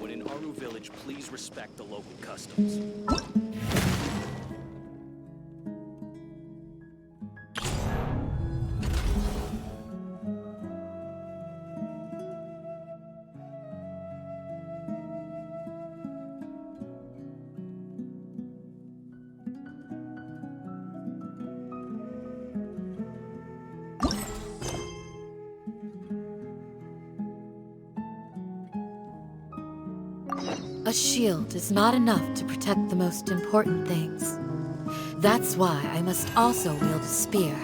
When in Aru Village, please respect the local customs. A shield is not enough to protect the most important things. That's why I must also wield a spear.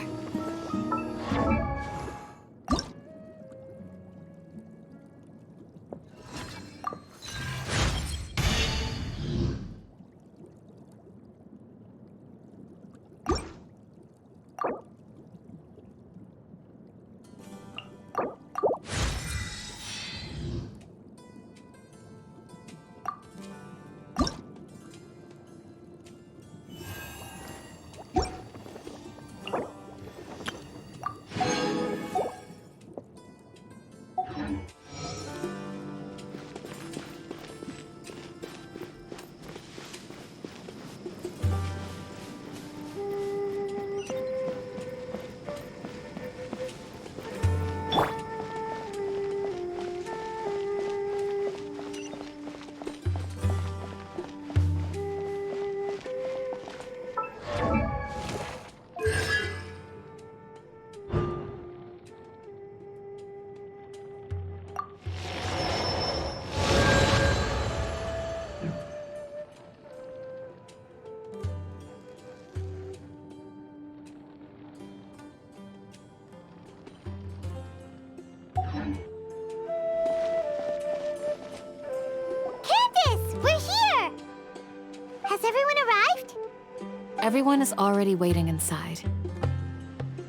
Everyone is already waiting inside.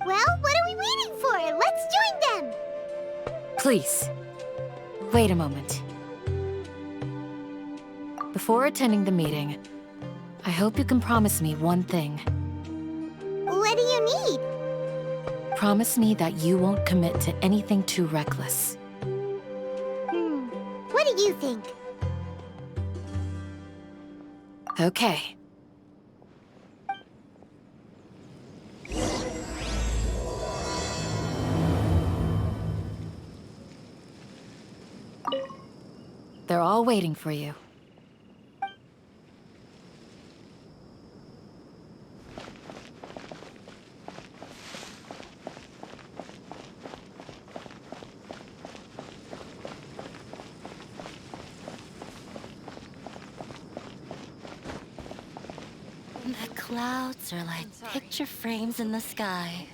Well, what are we waiting for? Let's join them! Please, wait a moment. Before attending the meeting, I hope you can promise me one thing. What do you need? Promise me that you won't commit to anything too reckless. What do you think? Okay. They're all waiting for you. The clouds are like picture frames in the sky.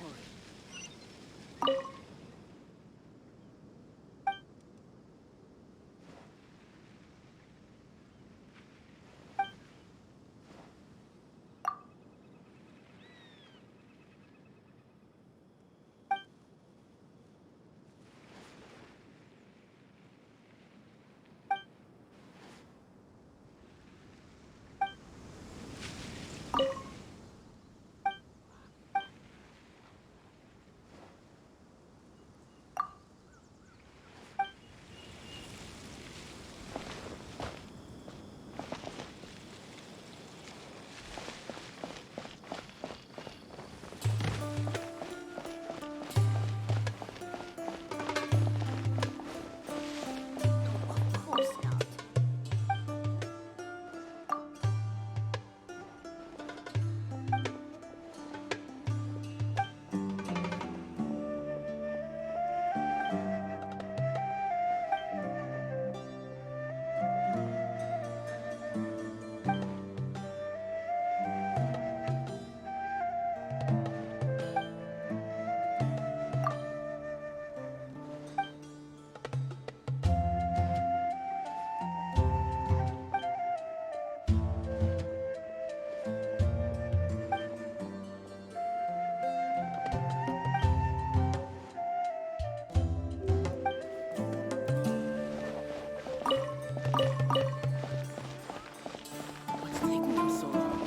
What's taking them so long?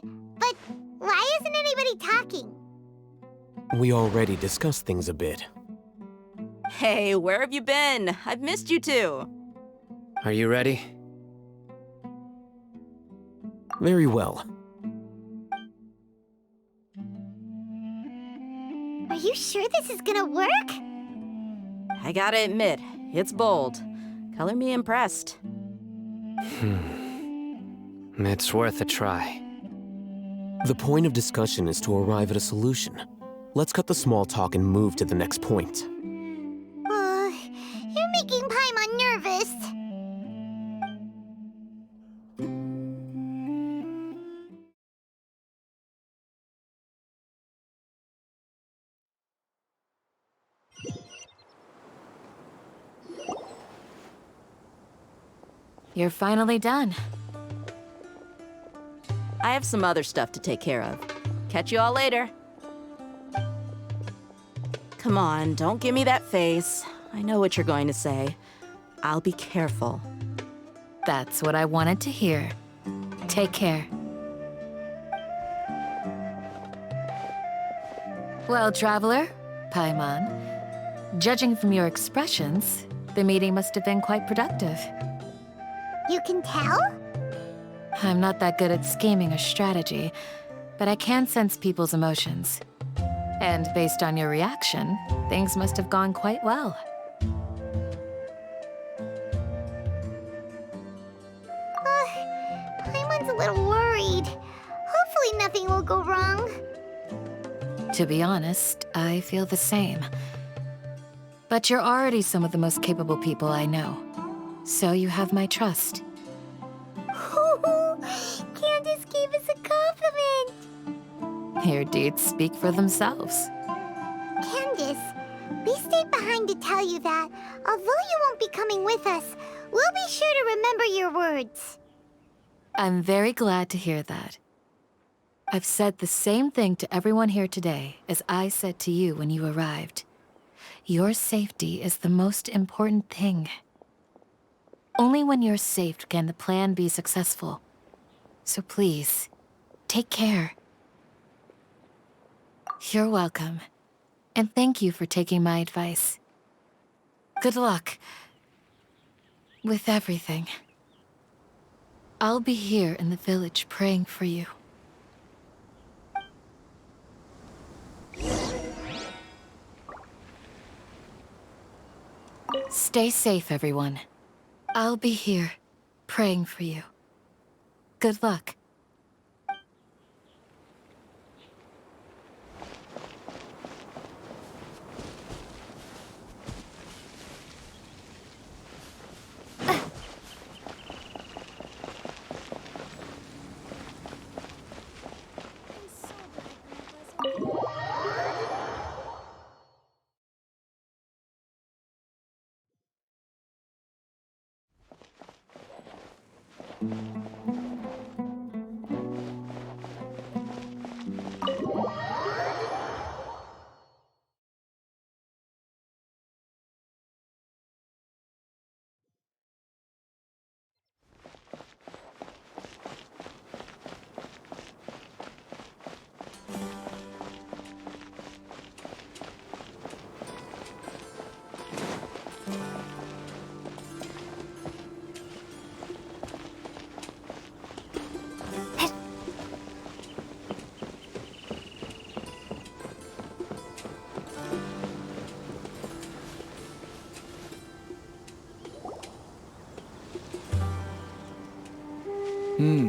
But why isn't anybody talking? We already discussed things a bit. Hey, where have you been? I've missed you two. Are you ready? Very well. Are you sure this is gonna work? I gotta admit, it's bold. Color me impressed. It's worth a try. The point of discussion is to arrive at a solution. Let's cut the small talk and move to the next point. You're making Paimon nervous. You're finally done. I have some other stuff to take care of. Catch you all later. Come on, don't give me that face. I know what you're going to say. I'll be careful. That's what I wanted to hear. Take care. Well, traveler, Paimon, judging from your expressions, the meeting must have been quite productive. You can tell? I'm not that good at scheming or strategy, but I can sense people's emotions. And based on your reaction, things must have gone quite well. Paimon's a little worried. Hopefully nothing will go wrong. To be honest, I feel the same. But you're already some of the most capable people I know. So you have my trust. Candace gave us a compliment. Your deeds speak for themselves. Candace, we stayed behind to tell you that, although you won't be coming with us, we'll be sure to remember your words. I'm very glad to hear that. I've said the same thing to everyone here today as I said to you when you arrived. Your safety is the most important thing. Only when you're safe can the plan be successful. So please, take care. You're welcome. And thank you for taking my advice. Good luck with everything. I'll be here in the village praying for you. Stay safe, everyone. I'll be here, praying for you. Good luck.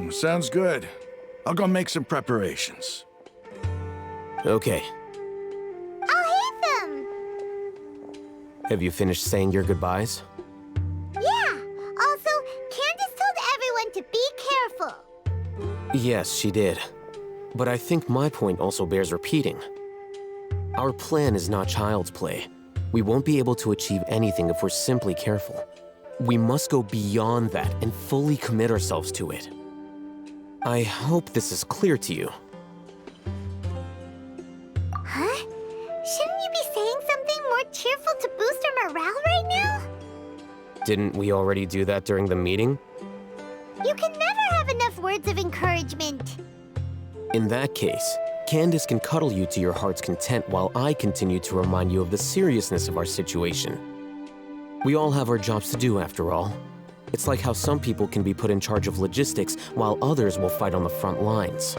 Sounds good. I'll go make some preparations. Okay. I'll hate them! Have you finished saying your goodbyes? Yeah! Also, Candace told everyone to be careful. Yes, she did. But I think my point also bears repeating. Our plan is not child's play. We won't be able to achieve anything if we're simply careful. We must go beyond that and fully commit ourselves to it. I hope this is clear to you. Huh? Shouldn't you be saying something more cheerful to boost our morale right now? Didn't we already do that during the meeting? You can never have enough words of encouragement. In that case, Candace can cuddle you to your heart's content while I continue to remind you of the seriousness of our situation. We all have our jobs to do, after all. It's like how some people can be put in charge of logistics while others will fight on the front lines.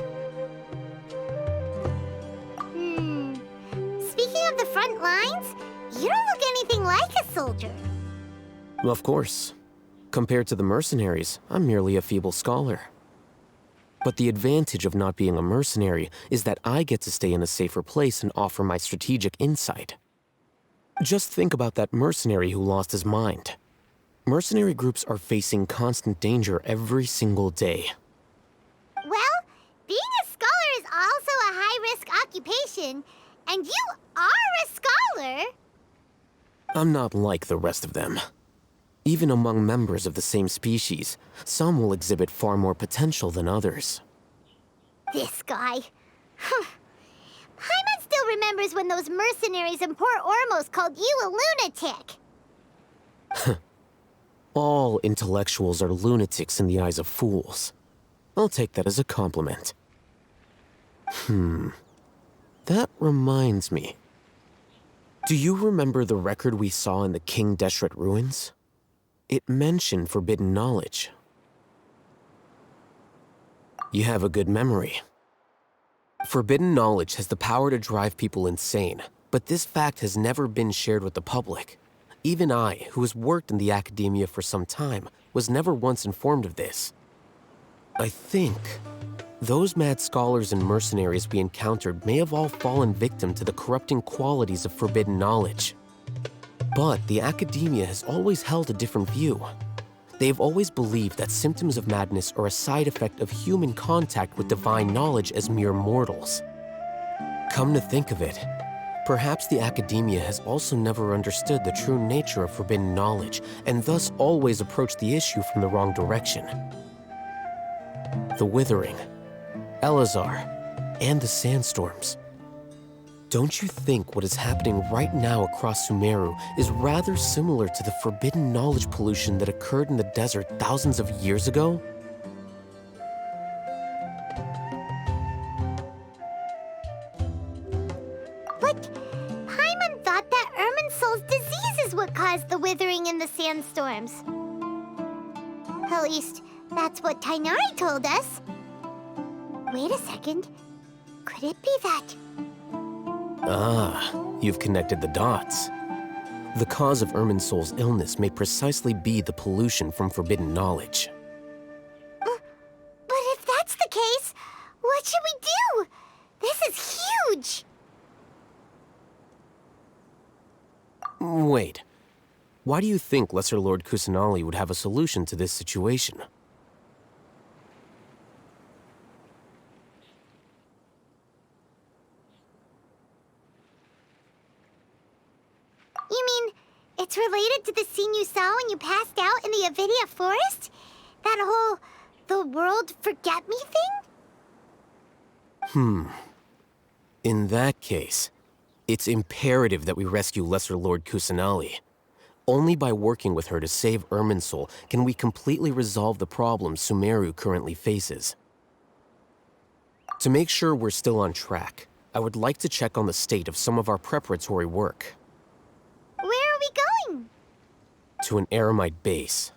Speaking of the front lines, you don't look anything like a soldier. Of course. Compared to the mercenaries, I'm merely a feeble scholar. But the advantage of not being a mercenary is that I get to stay in a safer place and offer my strategic insight. Just think about that mercenary who lost his mind. Mercenary groups are facing constant danger every single day. Well, being a scholar is also a high-risk occupation, and you are a scholar. I'm not like the rest of them. Even among members of the same species, some will exhibit far more potential than others. This guy. Paimon still remembers when those mercenaries in Port Ormos called you a lunatic. All intellectuals are lunatics in the eyes of fools. I'll take that as a compliment. That reminds me. Do you remember the record we saw in the King Deshret ruins? It mentioned forbidden knowledge. You have a good memory. Forbidden knowledge has the power to drive people insane, but this fact has never been shared with the public. Even I, who has worked in the academia for some time, was never once informed of this. I think those mad scholars and mercenaries we encountered may have all fallen victim to the corrupting qualities of forbidden knowledge. But the academia has always held a different view. They've always believed that symptoms of madness are a side effect of human contact with divine knowledge as mere mortals. Come to think of it, perhaps the academia has also never understood the true nature of forbidden knowledge and thus always approached the issue from the wrong direction. The Withering, Elazar, and the sandstorms. Don't you think what is happening right now across Sumeru is rather similar to the forbidden knowledge pollution that occurred in the desert thousands of years ago? But Paimon thought that Irminsul's disease is what caused the withering in the sandstorms. At least, that's what Tainari told us. Wait a second. Could it be that? Ah, you've connected the dots. The cause of Irminsul's illness may precisely be the pollution from forbidden knowledge. But if that's the case, what should we do? This is huge! Wait. Why do you think Lesser Lord Kusanali would have a solution to this situation? You mean, it's related to the scene you saw when you passed out in the Avidia forest? That whole, the world forget me thing? In that case, it's imperative that we rescue Lesser Lord Kusanali. Only by working with her to save Irminsul can we completely resolve the problems Sumeru currently faces. To make sure we're still on track, I would like to check on the state of some of our preparatory work. Where are we going? To an Eremite base.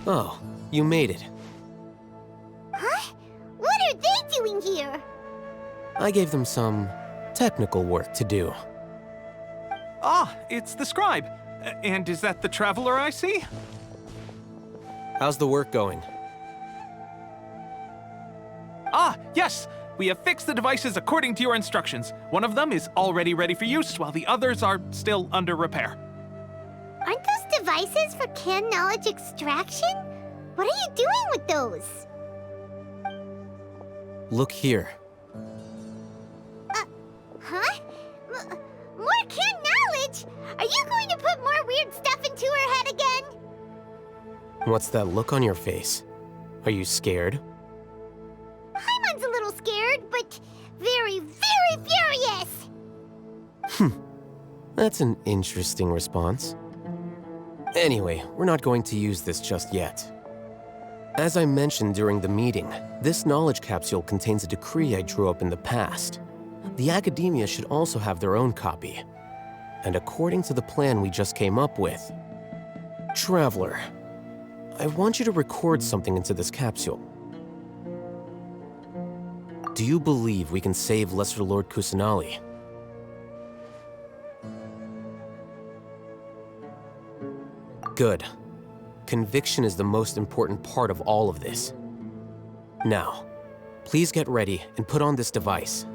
Oh, you made it. Huh? What are they doing here? I gave them some technical work to do. Ah, it's the scribe. And is that the traveler I see? How's the work going? Ah, yes! We have fixed the devices according to your instructions. One of them is already ready for use, while the others are still under repair. Aren't those devices for canned knowledge extraction? What are you doing with those? Look here. Huh? More canned knowledge? Are you going to put more weird stuff into her head again? What's that look on your face? Are you scared? Paimon's a little scared, but very, very furious! That's an interesting response. Anyway, we're not going to use this just yet. As I mentioned during the meeting, this knowledge capsule contains a decree I drew up in the past. The academia should also have their own copy. And according to the plan we just came up with, Traveler, I want you to record something into this capsule. Do you believe we can save Lesser Lord Kusanali? Good. Conviction is the most important part of all of this. Now, please get ready and put on this device.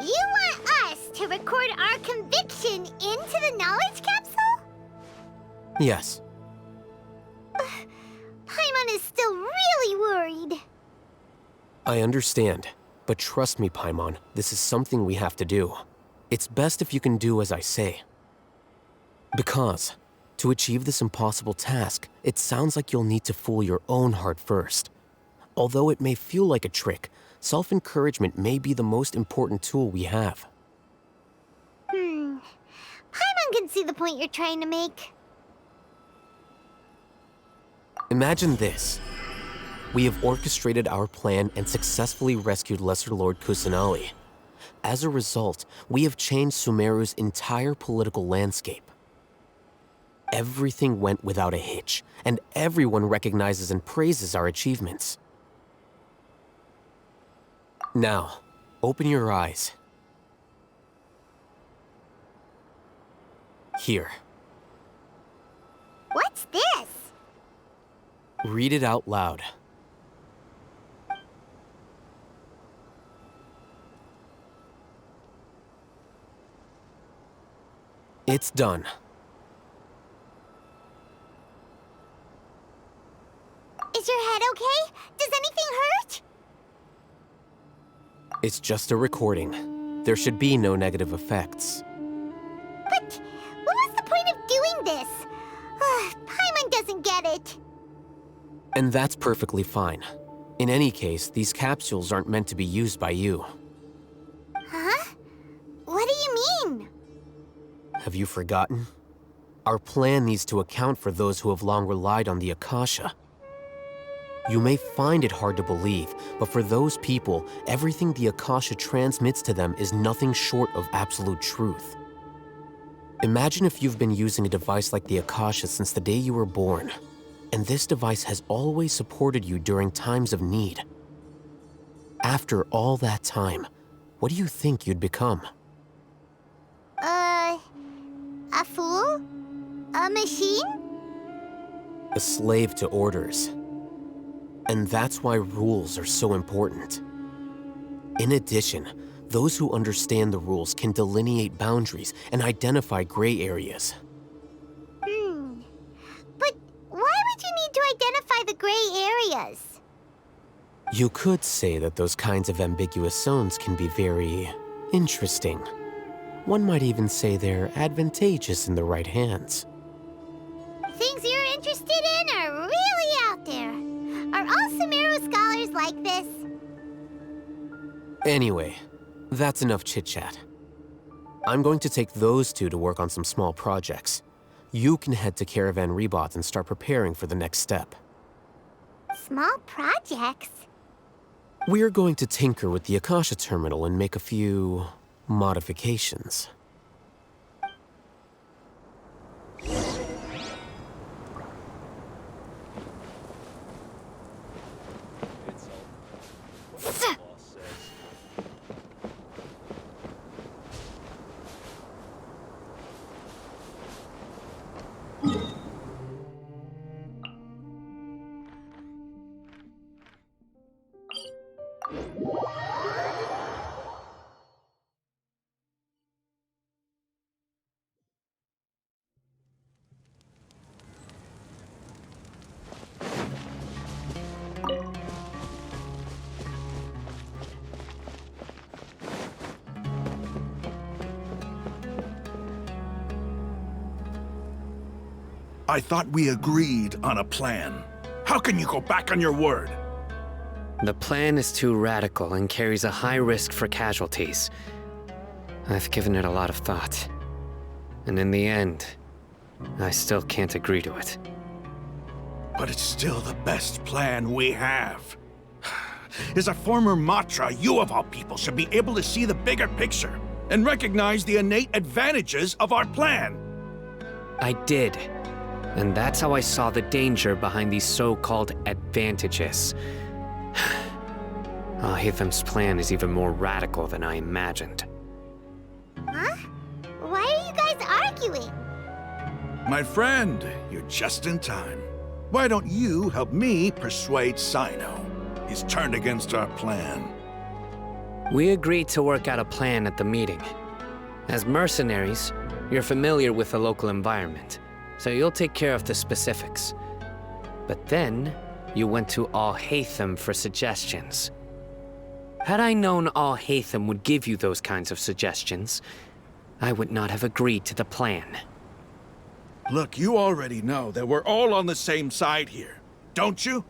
You want us to record our conviction into the knowledge capsule? Yes. Paimon is still really worried. I understand, but trust me, Paimon, this is something we have to do. It's best if you can do as I say. Because, to achieve this impossible task, it sounds like you'll need to fool your own heart first. Although it may feel like a trick, self-encouragement may be the most important tool we have. Paimon can see the point you're trying to make. Imagine this. We have orchestrated our plan and successfully rescued Lesser Lord Kusanali. As a result, we have changed Sumeru's entire political landscape. Everything went without a hitch, and everyone recognizes and praises our achievements. Now, open your eyes. Here. What's this? Read it out loud. It's done. Is your head okay? Does anything hurt? It's just a recording. There should be no negative effects. But what was the point of doing this? Paimon doesn't get it. And that's perfectly fine. In any case, these capsules aren't meant to be used by you. Huh? What do you mean? Have you forgotten? Our plan needs to account for those who have long relied on the Akasha. You may find it hard to believe, but for those people, everything the Akasha transmits to them is nothing short of absolute truth. Imagine if you've been using a device like the Akasha since the day you were born, and this device has always supported you during times of need. After all that time, what do you think you'd become? A fool? A machine? A slave to orders. And that's why rules are so important. In addition, those who understand the rules can delineate boundaries and identify gray areas. But why would you need to identify the gray areas? You could say that those kinds of ambiguous zones can be very interesting. One might even say they're advantageous in the right hands. Things you're interested in are really out there. Are all Sumeru scholars like this? Anyway, that's enough chit-chat. I'm going to take those two to work on some small projects. You can head to Caravan Rebot and start preparing for the next step. Small projects? We're going to tinker with the Akasha terminal and make a few modifications. I thought we agreed on a plan. How can you go back on your word? The plan is too radical and carries a high risk for casualties. I've given it a lot of thought. And in the end, I still can't agree to it. But it's still the best plan we have. As a former Matra, you of all people should be able to see the bigger picture and recognize the innate advantages of our plan. I did. And that's how I saw the danger behind these so-called advantages. Al-Haytham's plan is even more radical than I imagined. Huh? Why are you guys arguing? My friend, you're just in time. Why don't you help me persuade Sino? He's turned against our plan. We agreed to work out a plan at the meeting. As mercenaries, you're familiar with the local environment, so you'll take care of the specifics. But then, you went to Al-Haytham for suggestions. Had I known Al-Haytham would give you those kinds of suggestions, I would not have agreed to the plan. Look, you already know that we're all on the same side here, don't you?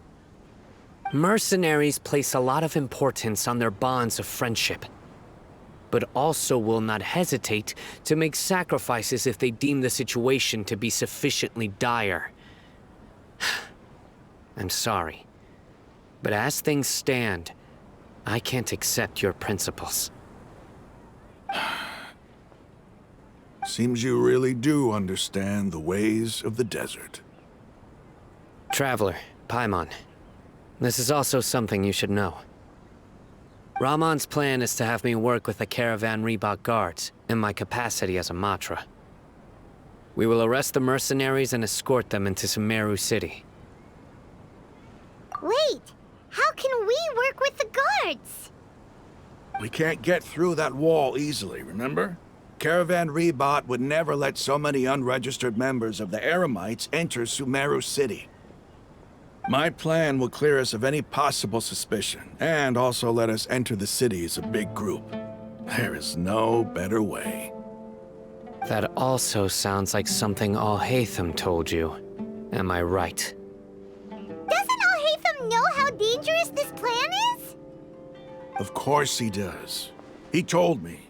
Mercenaries place a lot of importance on their bonds of friendship, but also will not hesitate to make sacrifices if they deem the situation to be sufficiently dire. I'm sorry, but as things stand, I can't accept your principles. Seems you really do understand the ways of the desert. Traveler, Paimon, this is also something you should know. Rahman's plan is to have me work with the Caravan Reebok guards in my capacity as a Matra. We will arrest the mercenaries and escort them into Sumeru City. Wait, how can we work with the guards? We can't get through that wall easily, remember? Caravan Reebok would never let so many unregistered members of the Eremites enter Sumeru City. My plan will clear us of any possible suspicion, and also let us enter the city as a big group. There is no better way. That also sounds like something Al-Haytham told you. Am I right? Doesn't Al-Haytham know how dangerous this plan is? Of course he does. He told me,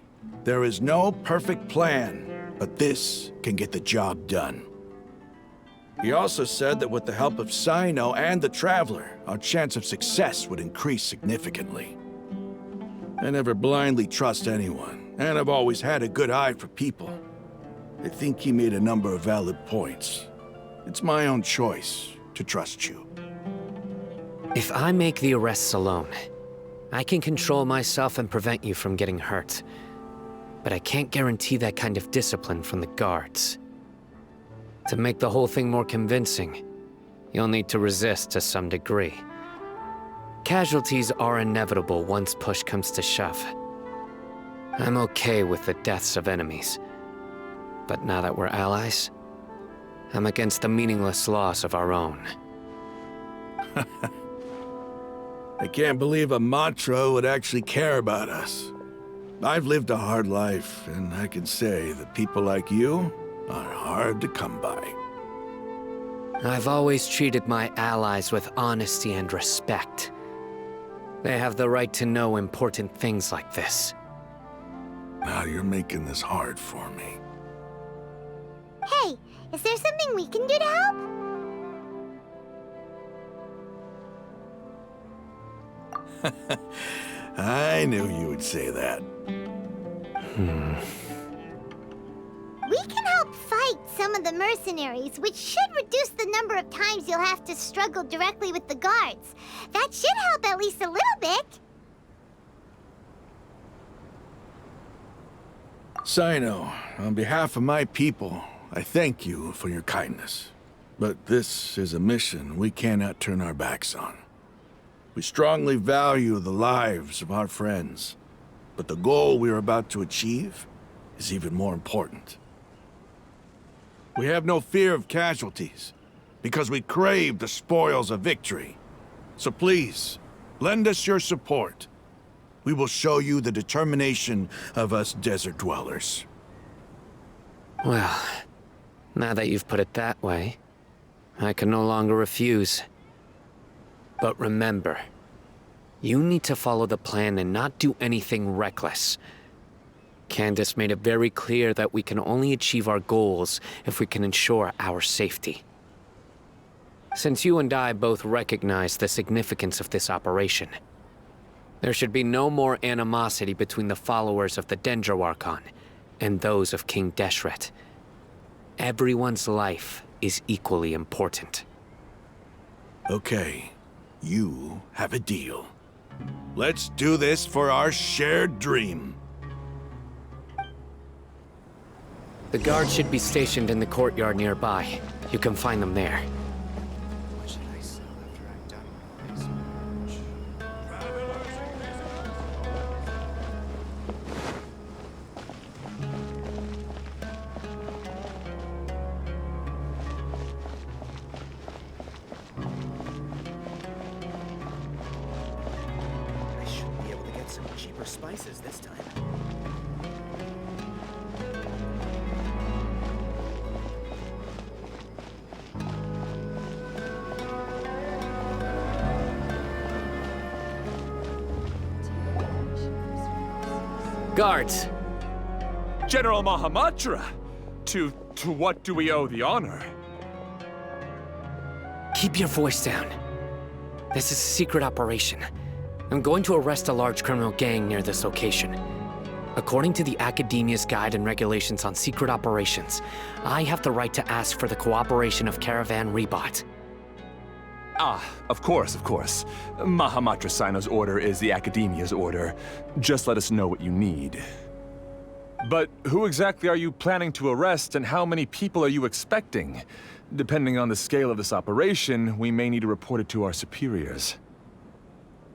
there is no perfect plan, but this can get the job done. He also said that with the help of Sino and the Traveler, our chance of success would increase significantly. I never blindly trust anyone, and I've always had a good eye for people. I think he made a number of valid points. It's my own choice to trust you. If I make the arrests alone, I can control myself and prevent you from getting hurt. But I can't guarantee that kind of discipline from the guards. To make the whole thing more convincing, you'll need to resist to some degree. Casualties are inevitable once push comes to shove. I'm okay with the deaths of enemies. But now that we're allies, I'm against the meaningless loss of our own. I can't believe a Matra would actually care about us. I've lived a hard life, and I can say that people like you are hard to come by. I've always treated my allies with honesty and respect. They have the right to know important things like this. Now you're making this hard for me. Hey, is there something we can do to help? I knew you would say that. We can help fight some of the mercenaries, which should reduce the number of times you'll have to struggle directly with the guards. That should help at least a little bit. Sino, on behalf of my people, I thank you for your kindness. But this is a mission we cannot turn our backs on. We strongly value the lives of our friends, but the goal we are about to achieve is even more important. We have no fear of casualties, because we crave the spoils of victory. So please, lend us your support. We will show you the determination of us desert dwellers. Well, now that you've put it that way, I can no longer refuse. But remember, you need to follow the plan and not do anything reckless. Candace made it very clear that we can only achieve our goals if we can ensure our safety. Since you and I both recognize the significance of this operation, there should be no more animosity between the followers of the Dendro Archon and those of King Deshret. Everyone's life is equally important. Okay, you have a deal. Let's do this for our shared dream. The guards should be stationed in the courtyard nearby. You can find them there. I should be able to get some cheaper spices this time. Guards! General Mahamatra! To what do we owe the honor? Keep your voice down. This is a secret operation. I'm going to arrest a large criminal gang near this location. According to the Academia's Guide and Regulations on Secret Operations, I have the right to ask for the cooperation of Caravan Rebot. Ah, of course, of course. Mahamatra Sino's order is the Academia's order. Just let us know what you need. But who exactly are you planning to arrest, and how many people are you expecting? Depending on the scale of this operation, we may need to report it to our superiors.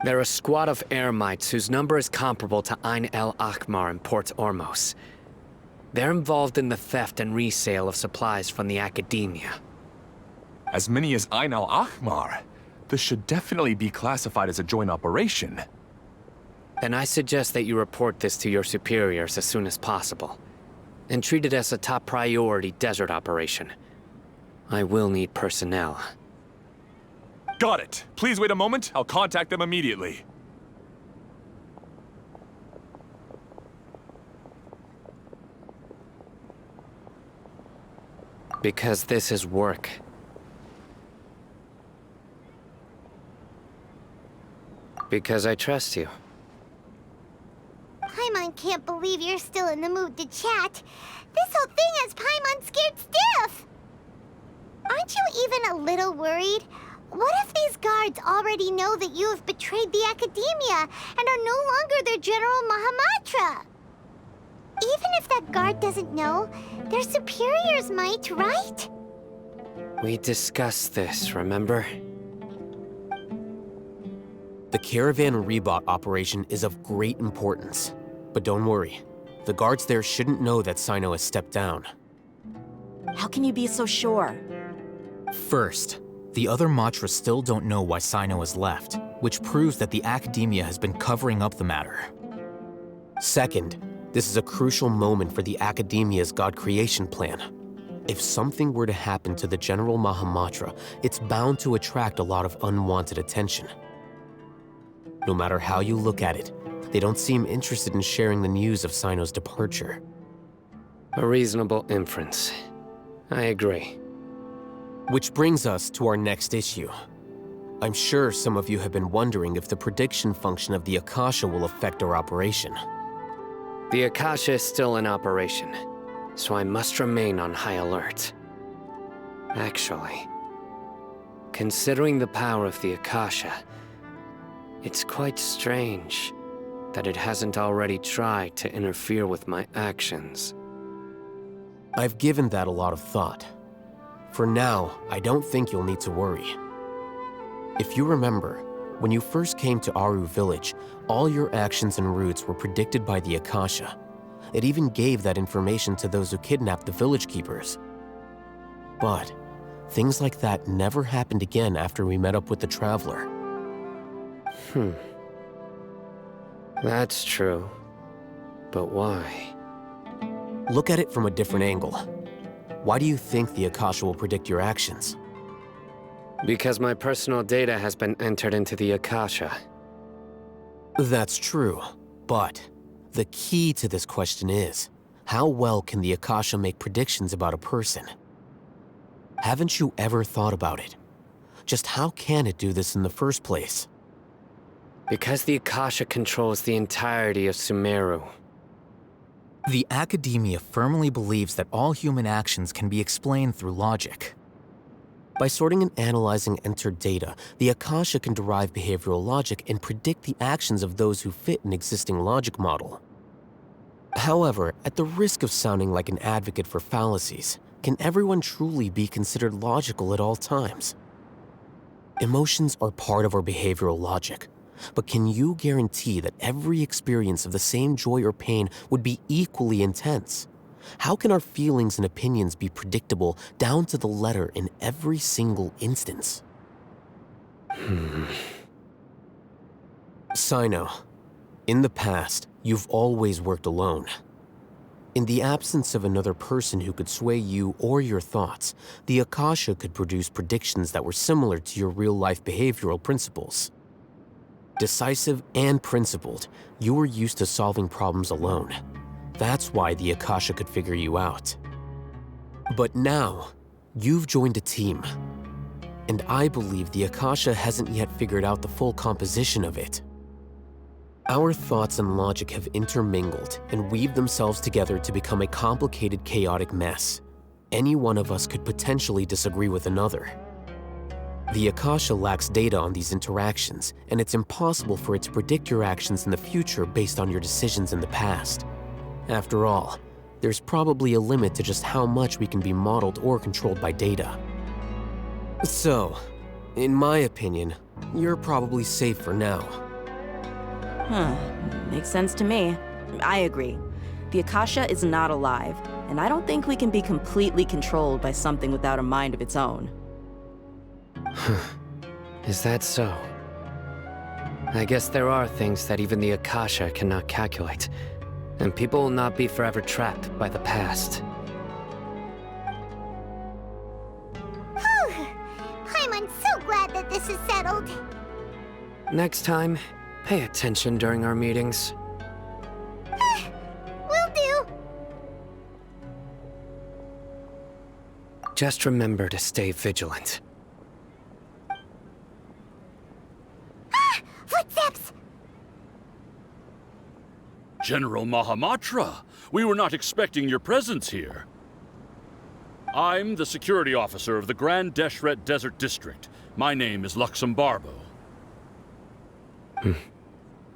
They're a squad of Eremites whose number is comparable to Ain El Akhmar in Port Ormos. They're involved in the theft and resale of supplies from the Academia. As many as Ain Al Akhmar? This should definitely be classified as a joint operation. Then I suggest that you report this to your superiors as soon as possible, and treat it as a top priority desert operation. I will need personnel. Got it. Please wait a moment. I'll contact them immediately. Because this is work. Because I trust you. Paimon can't believe you're still in the mood to chat. This whole thing has Paimon scared stiff. Aren't you even a little worried? What if these guards already know that you have betrayed the Academia and are no longer their General Mahamatra? Even if that guard doesn't know, their superiors might, right? We discussed this, remember? The Caravan Rebot operation is of great importance. But don't worry, the guards there shouldn't know that Sino has stepped down. How can you be so sure? First, the other Matras still don't know why Sino has left, which proves that the Academia has been covering up the matter. Second, this is a crucial moment for the Academia's God creation plan. If something were to happen to the General Mahamatra, it's bound to attract a lot of unwanted attention. No matter how you look at it, they don't seem interested in sharing the news of Sino's departure. A reasonable inference. I agree. Which brings us to our next issue. I'm sure some of you have been wondering if the prediction function of the Akasha will affect our operation. The Akasha is still in operation, so I must remain on high alert. Actually, considering the power of the Akasha, it's quite strange that it hasn't already tried to interfere with my actions. I've given that a lot of thought. For now, I don't think you'll need to worry. If you remember, when you first came to Aru Village, all your actions and routes were predicted by the Akasha. It even gave that information to those who kidnapped the village keepers. But things like that never happened again after we met up with the Traveler. That's true. But why? Look at it from a different angle. Why do you think the Akasha will predict your actions? Because my personal data has been entered into the Akasha. That's true, but the key to this question is, how well can the Akasha make predictions about a person? Haven't you ever thought about it? Just how can it do this in the first place? Because the Akasha controls the entirety of Sumeru. The Academia firmly believes that all human actions can be explained through logic. By sorting and analyzing entered data, the Akasha can derive behavioral logic and predict the actions of those who fit an existing logic model. However, at the risk of sounding like an advocate for fallacies, can everyone truly be considered logical at all times? Emotions are part of our behavioral logic. But can you guarantee that every experience of the same joy or pain would be equally intense? How can our feelings and opinions be predictable down to the letter in every single instance? Sino, in the past, you've always worked alone. In the absence of another person who could sway you or your thoughts, the Akasha could produce predictions that were similar to your real-life behavioral principles. Decisive and principled, you were used to solving problems alone. That's why the Akasha could figure you out. But now, you've joined a team. And I believe the Akasha hasn't yet figured out the full composition of it. Our thoughts and logic have intermingled and weaved themselves together to become a complicated, chaotic mess. Any one of us could potentially disagree with another. The Akasha lacks data on these interactions, and it's impossible for it to predict your actions in the future based on your decisions in the past. After all, there's probably a limit to just how much we can be modeled or controlled by data. So, in my opinion, you're probably safe for now. Makes sense to me. I agree. The Akasha is not alive, and I don't think we can be completely controlled by something without a mind of its own. Is that so? I guess there are things that even the Akasha cannot calculate, and people will not be forever trapped by the past. Whew! Paimon's so glad that this is settled. Next time, pay attention during our meetings. Will do. Just remember to stay vigilant. Footsteps! General Mahamatra, we were not expecting your presence here. I'm the security officer of the Grand Deshret Desert District. My name is Luxembarbo.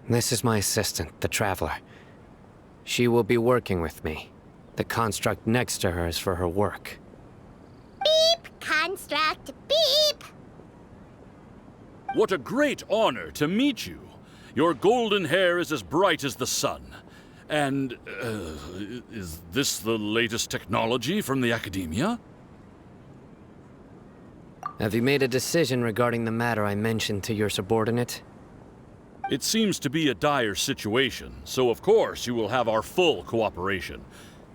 This is my assistant, the Traveler. She will be working with me. The construct next to her is for her work. Beep! Construct, beep! What a great honor to meet you. Your golden hair is as bright as the sun. And, is this the latest technology from the Academia? Have you made a decision regarding the matter I mentioned to your subordinate? It seems to be a dire situation, so of course you will have our full cooperation.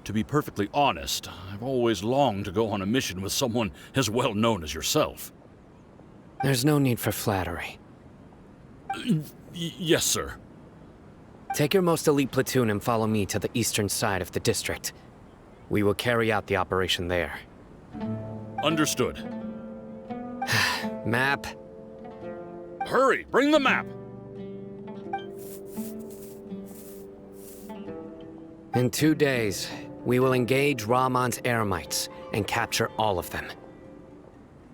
To be perfectly honest, I've always longed to go on a mission with someone as well known as yourself. There's no need for flattery. Yes, sir. Take your most elite platoon and follow me to the eastern side of the district. We will carry out the operation there. Understood. Map. Hurry, bring the map! In 2 days, we will engage Rahman's Eremites and capture all of them.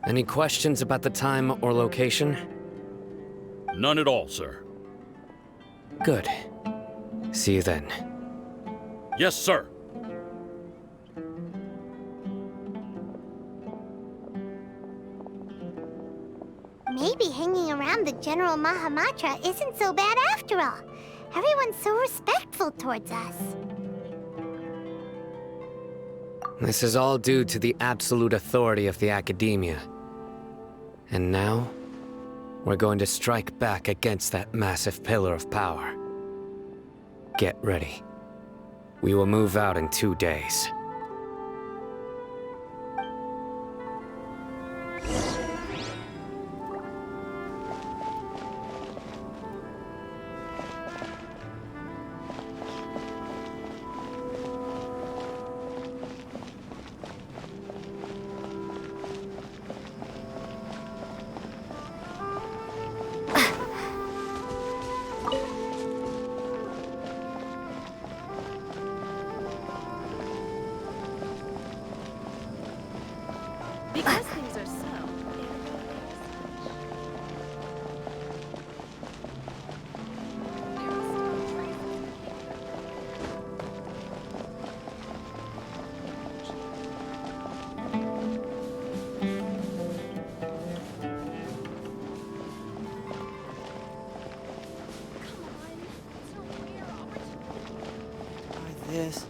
Any questions about the time or location? None at all, sir. Good. See you then. Yes, sir. Maybe hanging around the General Mahamatra isn't so bad after all. Everyone's so respectful towards us. This is all due to the absolute authority of the Academia. And now, we're going to strike back against that massive pillar of power. Get ready. We will move out in 2 days. Because things are so. This.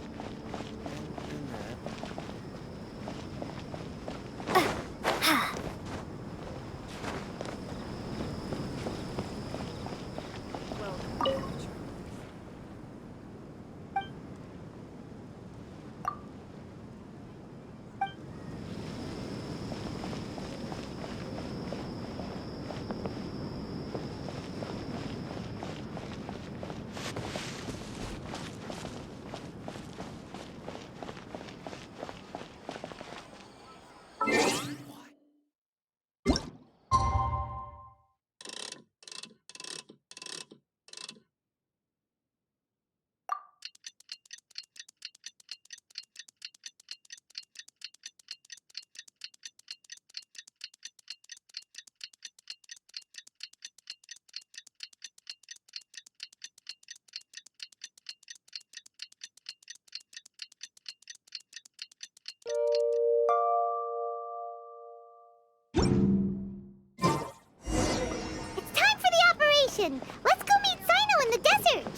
It's time for the operation! Let's go meet Sino in the desert!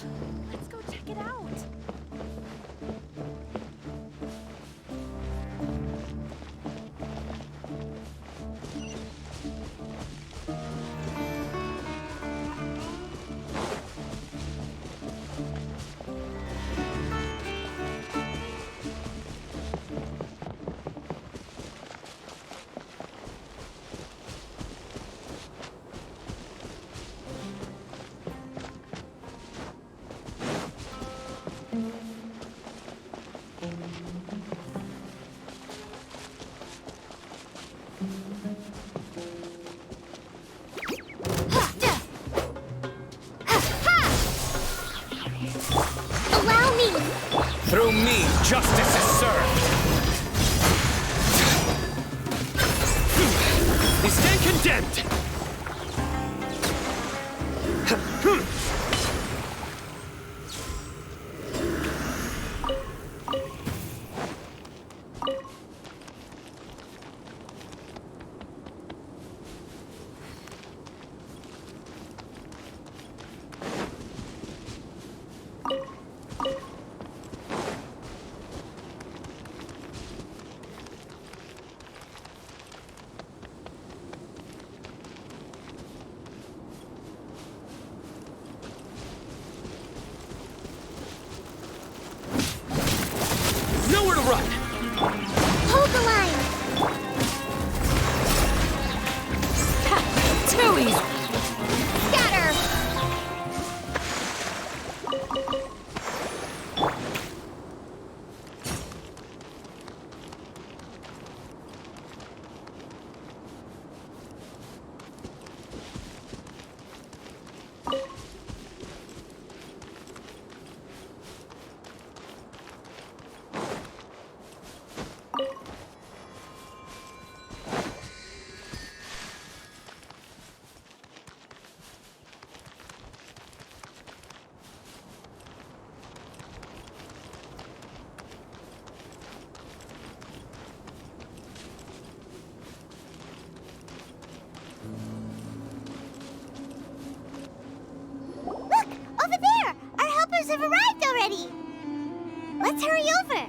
Let's go check it out. Allow me! Through me, justice is served! They stand condemned! sandstorms have arrived already! Let's hurry over!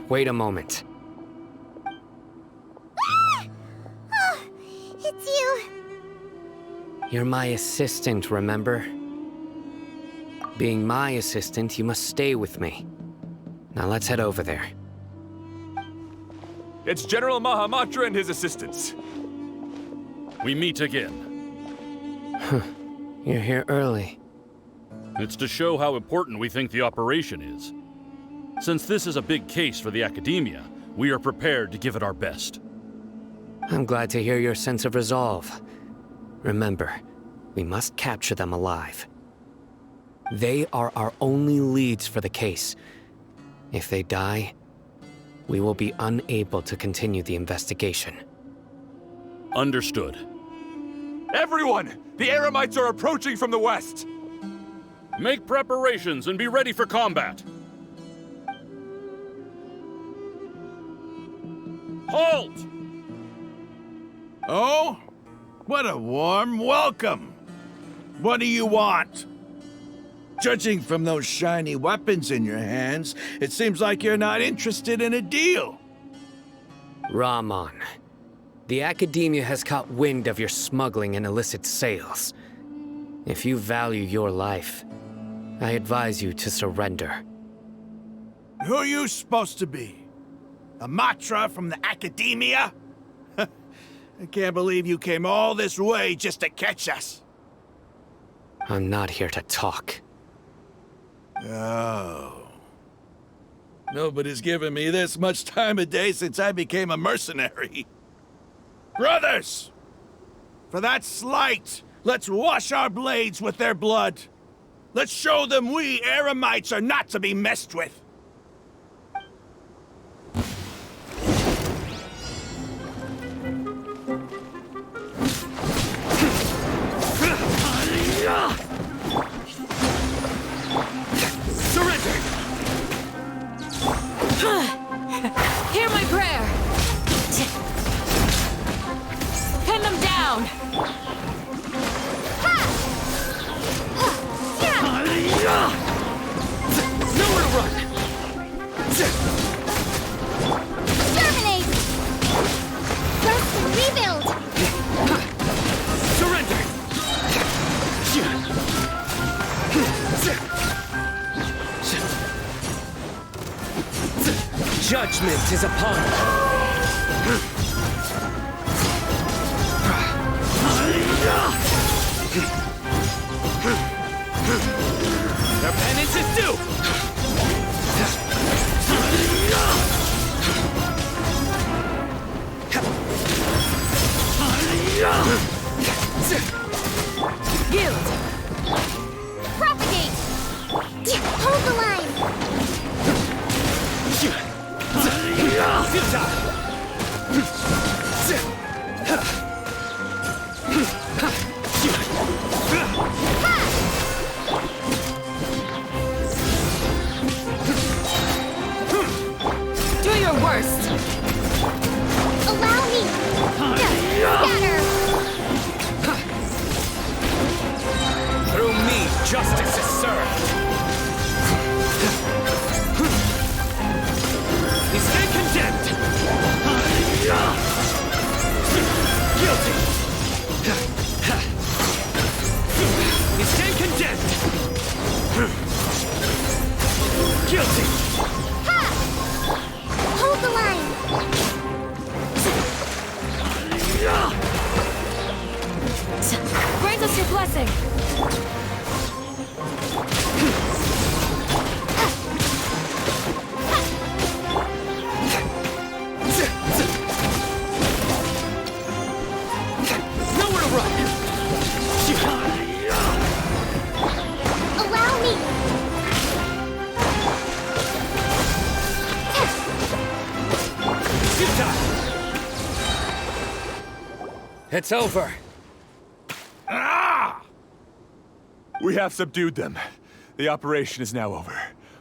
Wait a moment. Ah! Oh, it's you. You're my assistant, remember? Being my assistant, you must stay with me. Now let's head over there. It's General Mahamatra and his assistants. We meet again. You're here early. It's to show how important we think the operation is. Since this is a big case for the Academia, we are prepared to give it our best. I'm glad to hear your sense of resolve. Remember, we must capture them alive. They are our only leads for the case. If they die, we will be unable to continue the investigation. Understood. Everyone! The Eremites are approaching from the west! Make preparations and be ready for combat. Halt! Oh? What a warm welcome! What do you want? Judging from those shiny weapons in your hands, it seems like you're not interested in a deal. Rahman, the Academia has caught wind of your smuggling and illicit sales. If you value your life, I advise you to surrender. Who are you supposed to be? A Matra from the Academia? I can't believe you came all this way just to catch us. I'm not here to talk. Oh. Nobody's given me this much time of day since I became a mercenary. Brothers! For that slight, let's wash our blades with their blood. Let's show them we Eremites are not to be messed with. Surrender! Hear my prayer! Pin them down! Nowhere to run! Exterminate! Burst and rebuild! Surrender! Judgment is upon you. Their penance is due! Yield! Propagate! Hold the line! Do your worst! Allow me! Scatter! Through me, justice is served! You stand condemned! Guilty! You stand condemned! Guilty! Hold the line! Grant us your blessing! Nowhere to run! Allow me! It's over. Ah! We have subdued them. The operation is now over.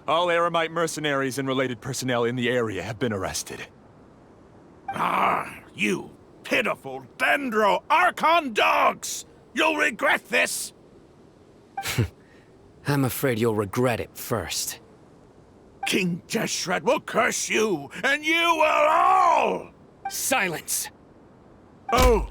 All Eremite mercenaries and related personnel in the area have been arrested. Ah, you pitiful Dendro Archon dogs! You'll regret this! I'm afraid you'll regret it first. King Deshret will curse you, and you will all! Silence! Oh,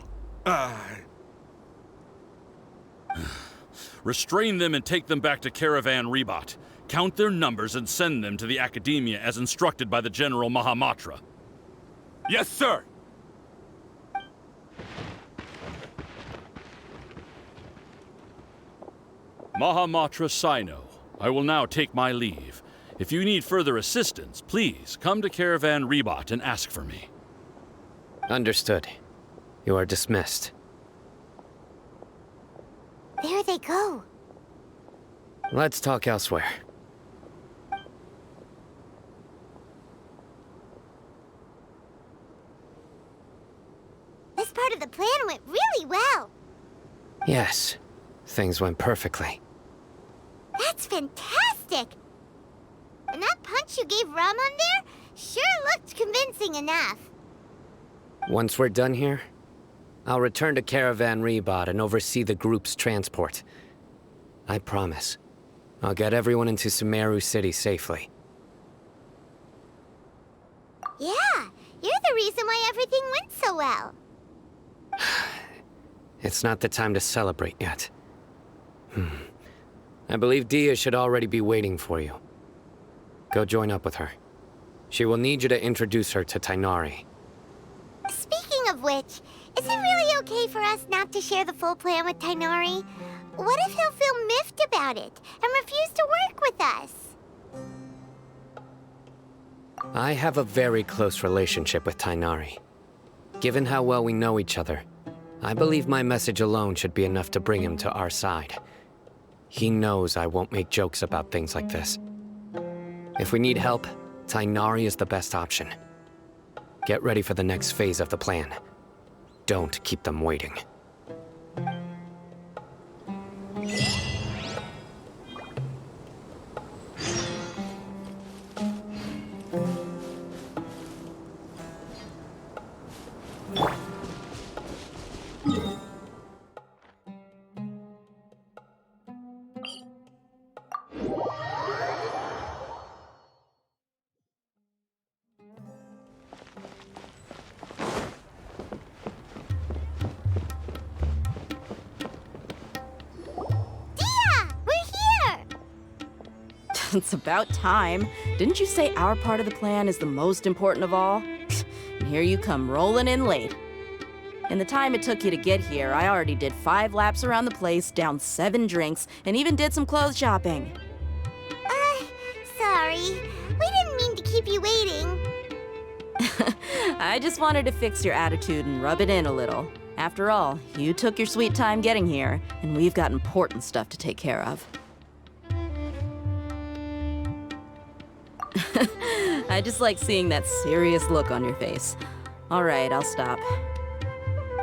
Restrain them and take them back to Caravan Rebot. Count their numbers and send them to the Academia as instructed by the General Mahamatra. Yes, sir! Mahamatra Sino, I will now take my leave. If you need further assistance, please come to Caravan Rebot and ask for me. Understood. You are dismissed. There they go. Let's talk elsewhere. This part of the plan went really well. Yes, things went perfectly. That's fantastic! And that punch you gave Ramon there sure looked convincing enough. Once we're done here, I'll return to Caravan Rebot and oversee the group's transport. I promise. I'll get everyone into Sumeru City safely. Yeah, you're the reason why everything went so well. It's not the time to celebrate yet. I believe Dia should already be waiting for you. Go join up with her. She will need you to introduce her to Tainari. Speaking of which, is it really okay for us not to share the full plan with Tainari? What if he'll feel miffed about it and refuse to work with us? I have a very close relationship with Tainari. Given how well we know each other, I believe my message alone should be enough to bring him to our side. He knows I won't make jokes about things like this. If we need help, Tainari is the best option. Get ready for the next phase of the plan. Don't keep them waiting. It's about time. Didn't you say our part of the plan is the most important of all? And here you come rolling in late. In the time it took you to get here, I already did 5 laps around the place, downed 7 drinks, and even did some clothes shopping. Sorry. We didn't mean to keep you waiting. I just wanted to fix your attitude and rub it in a little. After all, you took your sweet time getting here, and we've got important stuff to take care of. I just like seeing that serious look on your face. All right, I'll stop.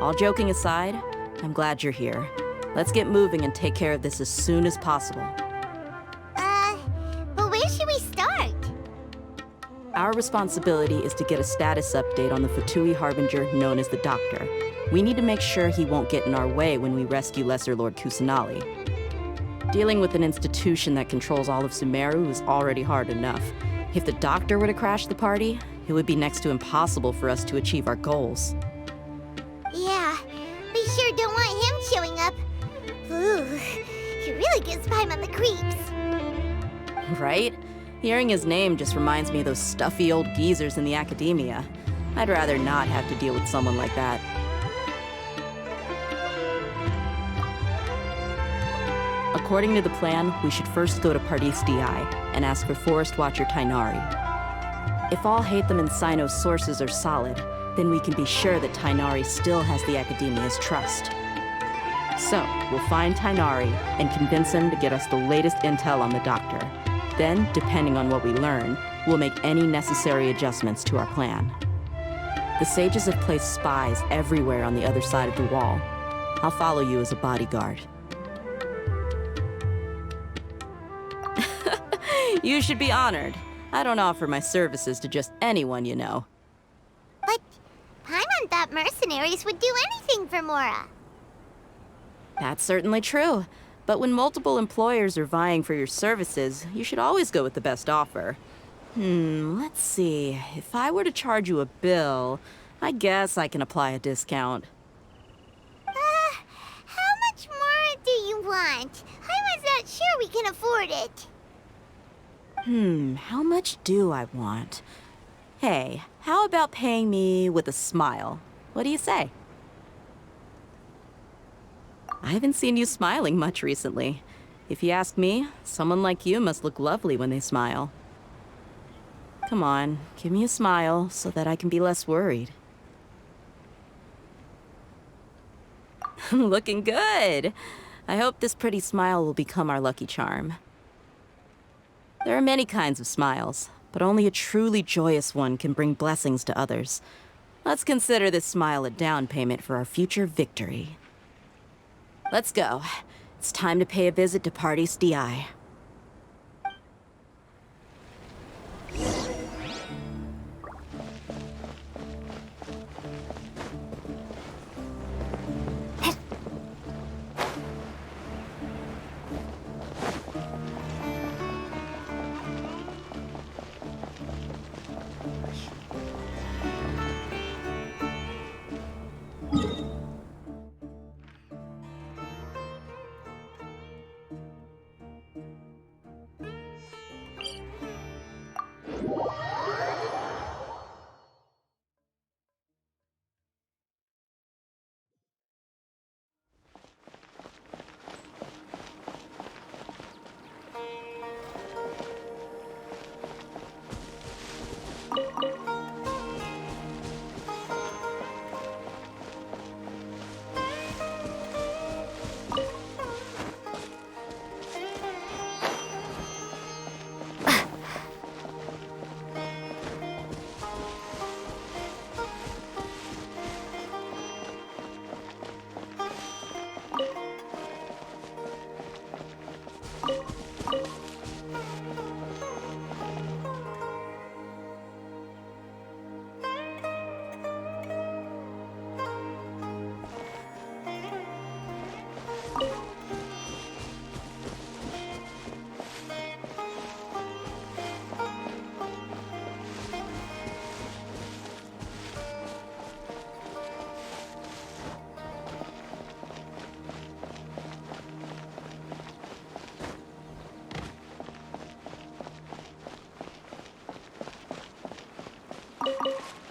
All joking aside, I'm glad you're here. Let's get moving and take care of this as soon as possible. But where should we start? Our responsibility is to get a status update on the Fatui Harbinger known as the Doctor. We need to make sure he won't get in our way when we rescue Lesser Lord Kusanali. Dealing with an institution that controls all of Sumeru is already hard enough. If the Doctor were to crash the party, it would be next to impossible for us to achieve our goals. Yeah, we sure don't want him showing up. Ooh, he really gives Paimon the creeps. Right? Hearing his name just reminds me of those stuffy old geezers in the Academia. I'd rather not have to deal with someone like that. According to the plan, we should first go to Pardis DI and ask for Forest Watcher Tainari. If all Hatham and Sino's sources are solid, then we can be sure that Tainari still has the Academia's trust. So, we'll find Tainari and convince him to get us the latest intel on the Doctor. Then, depending on what we learn, we'll make any necessary adjustments to our plan. The sages have placed spies everywhere on the other side of the wall. I'll follow you as a bodyguard. You should be honored. I don't offer my services to just anyone you know. But Paimon thought mercenaries would do anything for Mora. That's certainly true. But when multiple employers are vying for your services, you should always go with the best offer. Let's see. If I were to charge you a bill, I guess I can apply a discount. How much more do you want? I'm not sure we can afford it. How much do I want? Hey, how about paying me with a smile? What do you say? I haven't seen you smiling much recently. If you ask me, someone like you must look lovely when they smile. Come on, give me a smile so that I can be less worried. Looking good. I hope this pretty smile will become our lucky charm. There are many kinds of smiles, but only a truly joyous one can bring blessings to others. Let's consider this smile a down payment for our future victory. Let's go. It's time to pay a visit to Party's DI.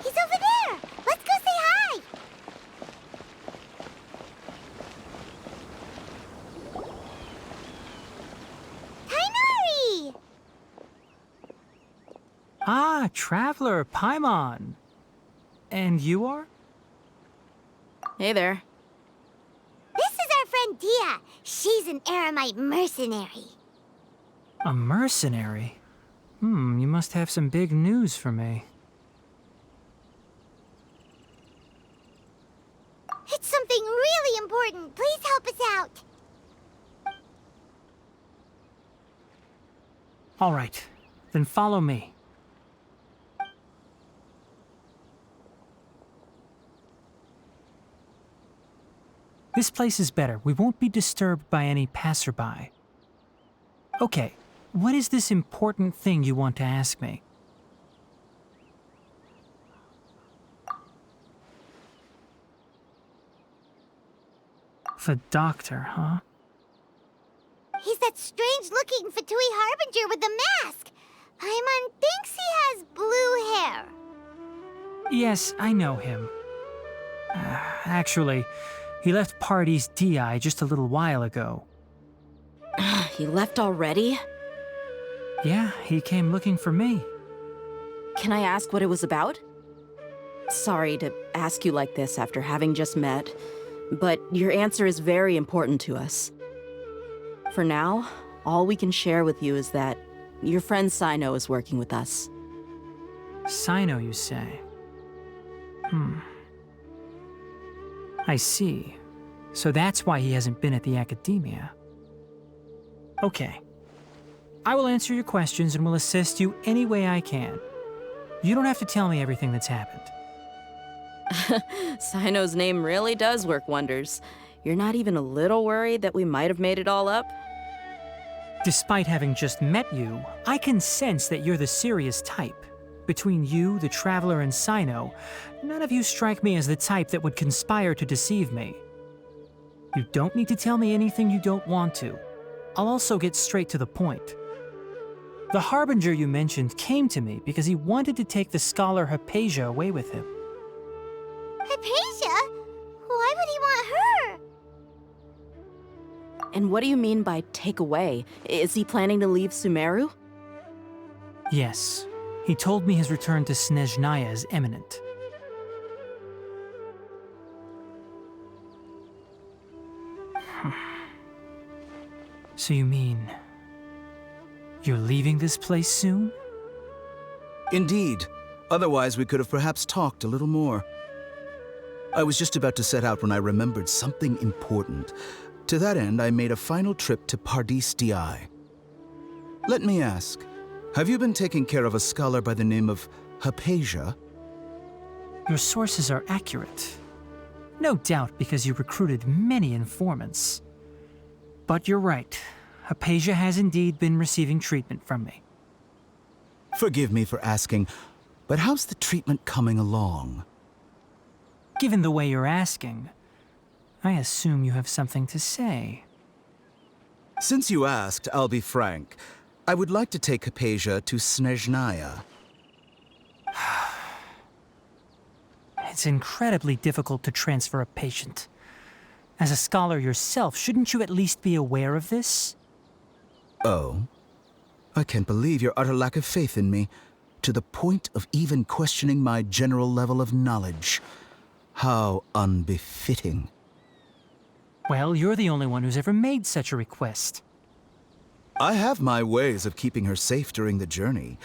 He's over there! Let's go say hi! Tainari! Ah, Traveler, Paimon. And you are? Hey there. This is our friend Dia. She's an Aramite mercenary. A mercenary? You must have some big news for me. It's something really important. Please help us out. All right, then follow me. This place is better. We won't be disturbed by any passerby. Okay, what is this important thing you want to ask me? The doctor, huh? He's that strange-looking Fatui Harbinger with the mask. Paimon thinks he has blue hair. Yes, I know him. Actually, he left Party's DI just a little while ago. He left already? Yeah, he came looking for me. Can I ask what it was about? Sorry to ask you like this after having just met, but your answer is very important to us. For now, all we can share with you is that your friend Sino is working with us. Sino, you say? I see. So that's why he hasn't been at the academia. Okay. I will answer your questions and will assist you any way I can. You don't have to tell me everything that's happened. Sino's name really does work wonders. You're not even a little worried that we might have made it all up? Despite having just met you, I can sense that you're the serious type. Between you, the Traveler, and Sino, none of you strike me as the type that would conspire to deceive me. You don't need to tell me anything you don't want to. I'll also get straight to the point. The Harbinger you mentioned came to me because he wanted to take the scholar Hypatia away with him. Hypatia? Why would he want her? And what do you mean by take away? Is he planning to leave Sumeru? Yes. He told me his return to Snezhnaya is imminent. So you mean... you're leaving this place soon? Indeed. Otherwise, we could have perhaps talked a little more. I was just about to set out when I remembered something important. To that end, I made a final trip to Pardis Di. Let me ask, have you been taking care of a scholar by the name of Hypatia? Your sources are accurate. No doubt because you recruited many informants. But you're right. Hypatia has indeed been receiving treatment from me. Forgive me for asking, but how's the treatment coming along? Given the way you're asking, I assume you have something to say. Since you asked, I'll be frank. I would like to take Hypatia to Snezhnaya. It's incredibly difficult to transfer a patient. As a scholar yourself, shouldn't you at least be aware of this? Oh? I can't believe your utter lack of faith in me, to the point of even questioning my general level of knowledge. How unbefitting. Well, you're the only one who's ever made such a request. I have my ways of keeping her safe during the journey.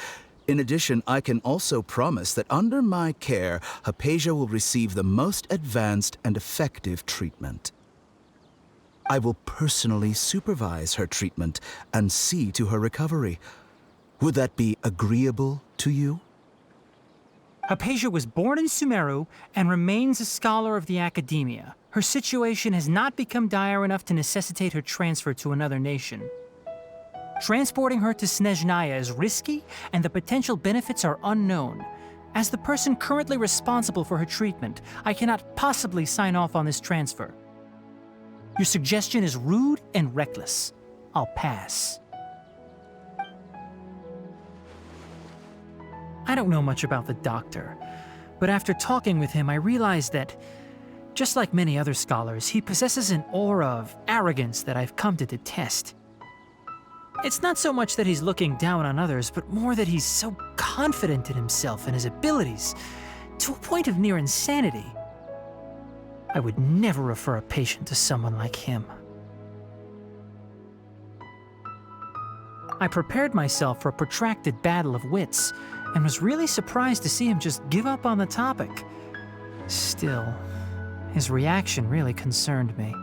In addition, I can also promise that under my care, Hypatia will receive the most advanced and effective treatment. I will personally supervise her treatment and see to her recovery. Would that be agreeable to you? Hypatia was born in Sumeru and remains a scholar of the Academia. Her situation has not become dire enough to necessitate her transfer to another nation. Transporting her to Snezhnaya is risky, and the potential benefits are unknown. As the person currently responsible for her treatment, I cannot possibly sign off on this transfer. Your suggestion is rude and reckless. I'll pass. I don't know much about the doctor, but after talking with him, I realized that, just like many other scholars, he possesses an aura of arrogance that I've come to detest. It's not so much that he's looking down on others, but more that he's so confident in himself and his abilities, to a point of near insanity. I would never refer a patient to someone like him. I prepared myself for a protracted battle of wits, and was really surprised to see him just give up on the topic. Still, his reaction really concerned me.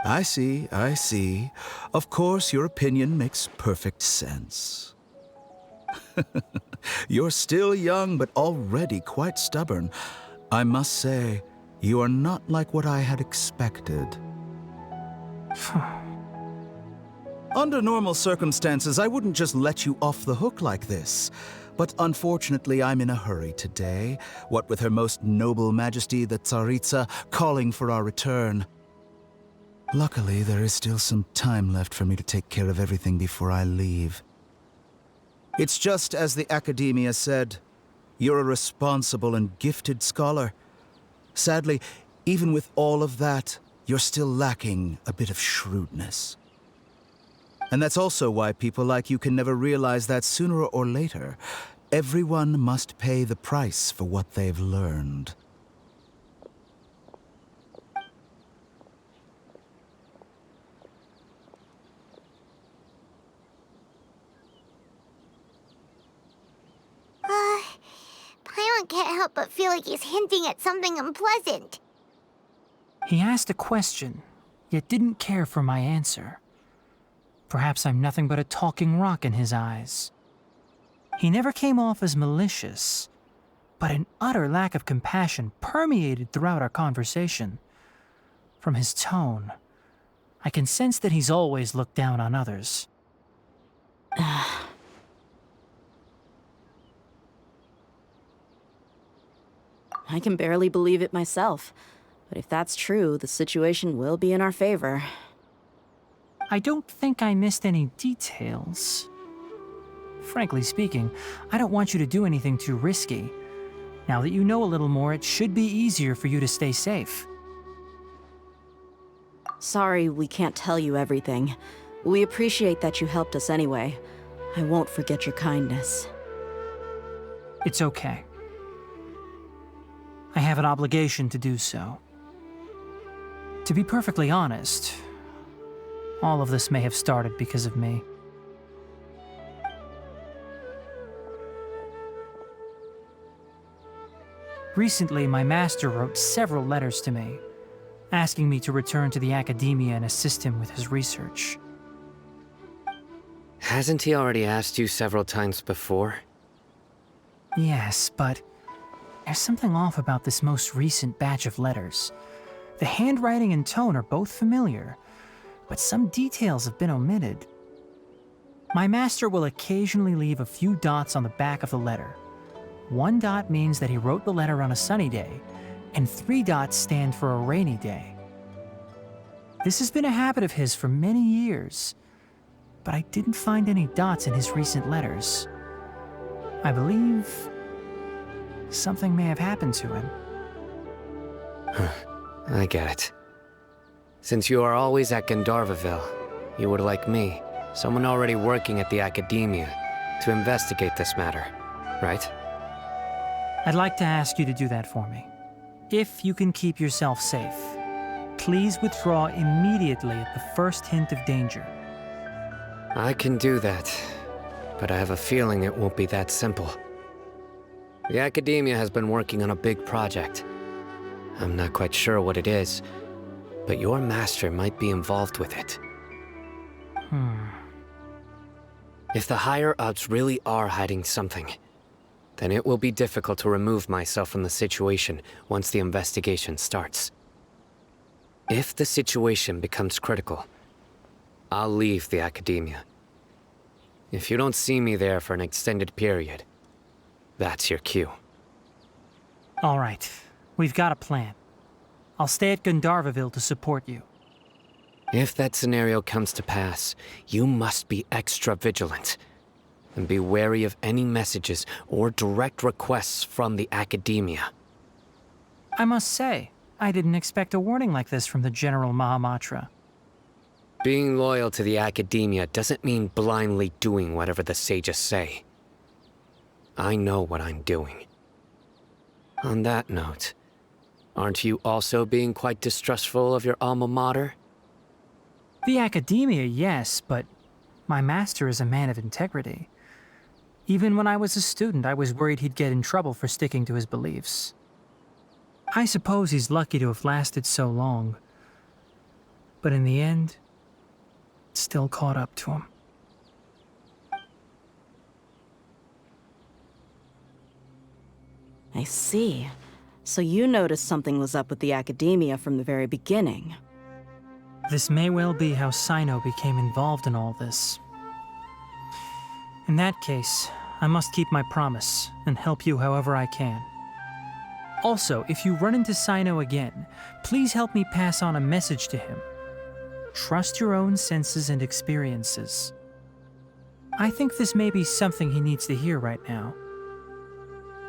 I see, I see. Of course, your opinion makes perfect sense. You're still young, but already quite stubborn. I must say, you are not like what I had expected. Under normal circumstances, I wouldn't just let you off the hook like this. But unfortunately, I'm in a hurry today, what with Her Most Noble Majesty the Tsaritsa calling for our return. Luckily, there is still some time left for me to take care of everything before I leave. It's just as the Academia said, you're a responsible and gifted scholar. Sadly, even with all of that, you're still lacking a bit of shrewdness. And that's also why people like you can never realize that sooner or later, everyone must pay the price for what they've learned. Paimon can't help but feel like he's hinting at something unpleasant. He asked a question, yet didn't care for my answer. perhaps I'm nothing but a talking rock in his eyes. He never came off as malicious, but an utter lack of compassion permeated throughout our conversation. From his tone, I can sense that he's always looked down on others. I can barely believe it myself. But if that's true, the situation will be in our favor. I don't think I missed any details. Frankly speaking, I don't want you to do anything too risky. Now that you know a little more, it should be easier for you to stay safe. Sorry we can't tell you everything. We appreciate that you helped us anyway. I won't forget your kindness. It's okay. I have an obligation to do so. To be perfectly honest, all of this may have started because of me. Recently, my master wrote several letters to me, asking me to return to the academia and assist him with his research. Hasn't he already asked you several times before? Yes, but there's something off about this most recent batch of letters. The handwriting and tone are both familiar, but some details have been omitted. My master will occasionally leave a few dots on the back of the letter. 1 dot means that he wrote the letter on a sunny day, and 3 dots stand for a rainy day. This has been a habit of his for many years, but I didn't find any dots in his recent letters. I believe something may have happened to him. I get it. Since you are always at Gandharvaville, you would like me, someone already working at the academia, to investigate this matter, right? I'd like to ask you to do that for me. If you can keep yourself safe, please withdraw immediately at the first hint of danger. I can do that, but I have a feeling it won't be that simple. The academia has been working on a big project. I'm not quite sure what it is, but your master might be involved with it. If the higher-ups really are hiding something, then it will be difficult to remove myself from the situation once the investigation starts. If the situation becomes critical, I'll leave the academia. If you don't see me there for an extended period, that's your cue. All right, we've got a plan. I'll stay at Gandharvaville to support you. If that scenario comes to pass, you must be extra vigilant. And be wary of any messages or direct requests from the academia. I must say, I didn't expect a warning like this from the General Mahamatra. Being loyal to the academia doesn't mean blindly doing whatever the sages say. I know what I'm doing. On that note, aren't you also being quite distrustful of your alma mater? The academia, yes, but my master is a man of integrity. Even when I was a student, I was worried he'd get in trouble for sticking to his beliefs. I suppose he's lucky to have lasted so long. But in the end, it still caught up to him. I see. So you noticed something was up with the academia from the very beginning. This may well be how Sino became involved in all this. In that case, I must keep my promise and help you however I can. Also, if you run into Sino again, please help me pass on a message to him. Trust your own senses and experiences. I think this may be something he needs to hear right now.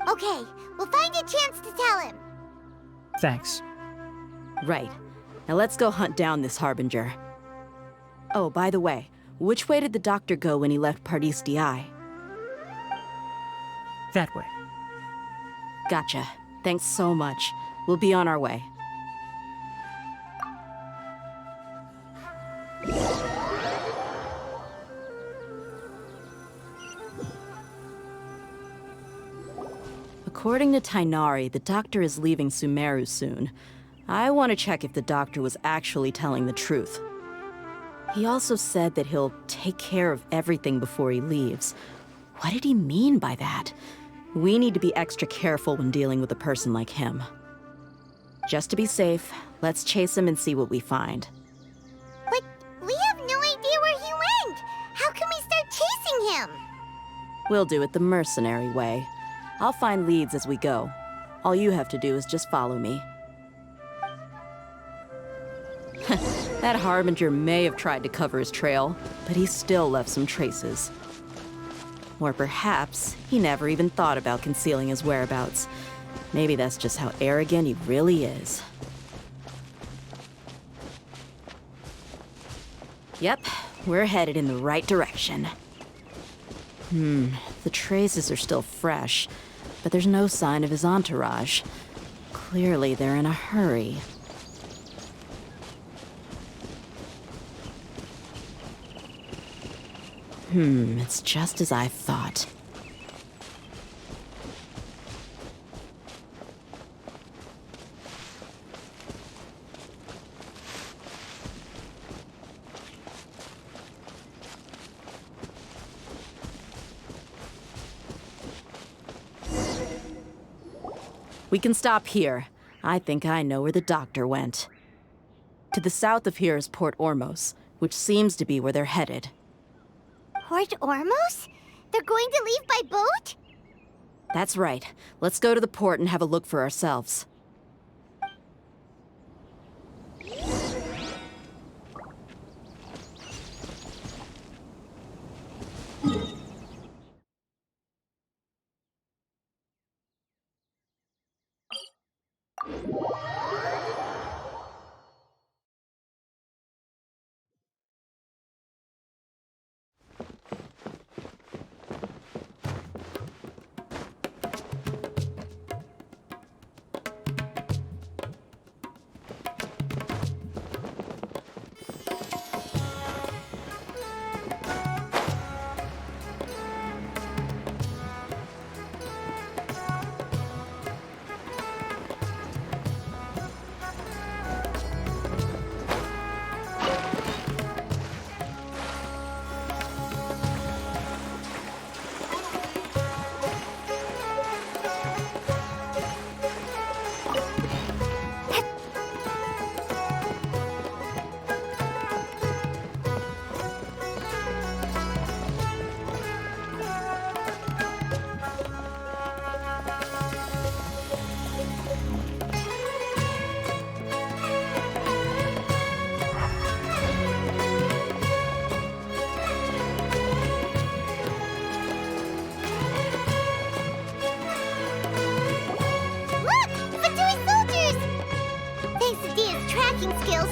Okay, we'll find a chance to tell him. Thanks. Right. Now let's go hunt down this Harbinger. Oh, by the way, which way did the doctor go when he left Pardis DI? That way. Gotcha. Thanks so much. We'll be on our way. According to Tainari, the doctor is leaving Sumeru soon. I want to check if the doctor was actually telling the truth. He also said that he'll take care of everything before he leaves. What did he mean by that? We need to be extra careful when dealing with a person like him. Just to be safe, let's chase him and see what we find. But we have no idea where he went. How can we start chasing him? We'll do it the mercenary way. I'll find leads as we go. All you have to do is just follow me. That Harbinger may have tried to cover his trail, but he still left some traces. Or perhaps he never even thought about concealing his whereabouts. Maybe that's just how arrogant he really is. Yep, we're headed in the right direction. The traces are still fresh, but there's no sign of his entourage. Clearly, they're in a hurry. It's just as I thought. We can stop here. I think I know where the doctor went. To the south of here is Port Ormos, which seems to be where they're headed. Port Ormos? They're going to leave by boat? That's right. Let's go to the port and have a look for ourselves.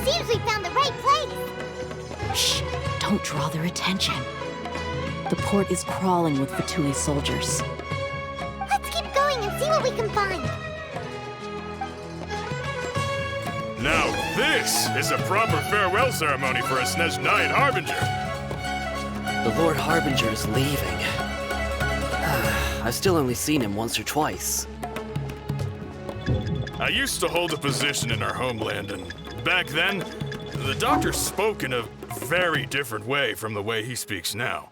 Seems we found the right place. Shh! Don't draw their attention. The port is crawling with Fatui soldiers. Let's keep going and see what we can find. Now this is a proper farewell ceremony for a Snezhnaya Harbinger. The Lord Harbinger is leaving. I've still only seen him once or twice. I used to hold a position in our homeland, and back then, the doctor spoke in a very different way from the way he speaks now.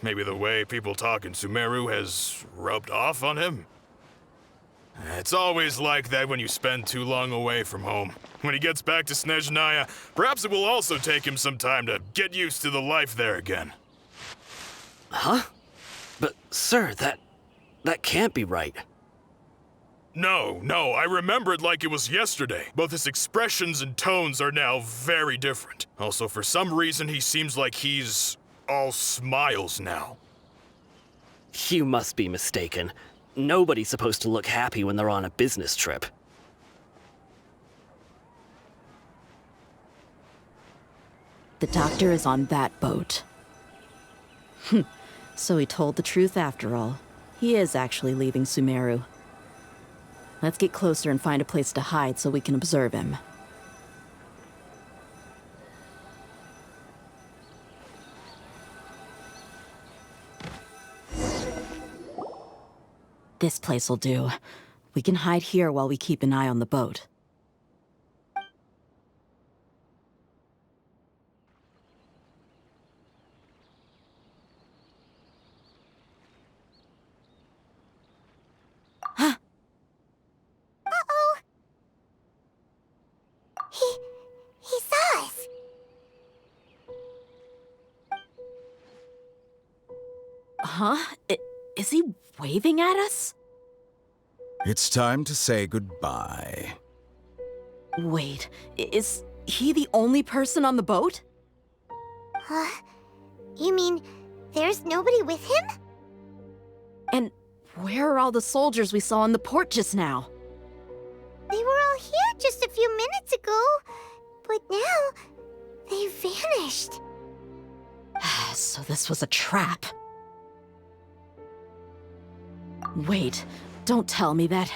Maybe the way people talk in Sumeru has rubbed off on him? It's always like that when you spend too long away from home. When he gets back to Snezhnaya, perhaps it will also take him some time to get used to the life there again. Huh? But, sir, that can't be right. No, I remember it like it was yesterday. Both his expressions and tones are now very different. Also, for some reason, he seems like he's all smiles now. You must be mistaken. Nobody's supposed to look happy when they're on a business trip. The doctor is on that boat. So he told the truth after all. He is actually leaving Sumeru. Let's get closer and find a place to hide so we can observe him. This place will do. We can hide here while we keep an eye on the boat. He saw us. Huh? Is he waving at us? It's time to say goodbye. Wait, is he the only person on the boat? You mean there's nobody with him? And where are all the soldiers we saw in the port just now? They were all here just a few minutes ago, but now they vanished. So this was a trap. Wait, don't tell me that.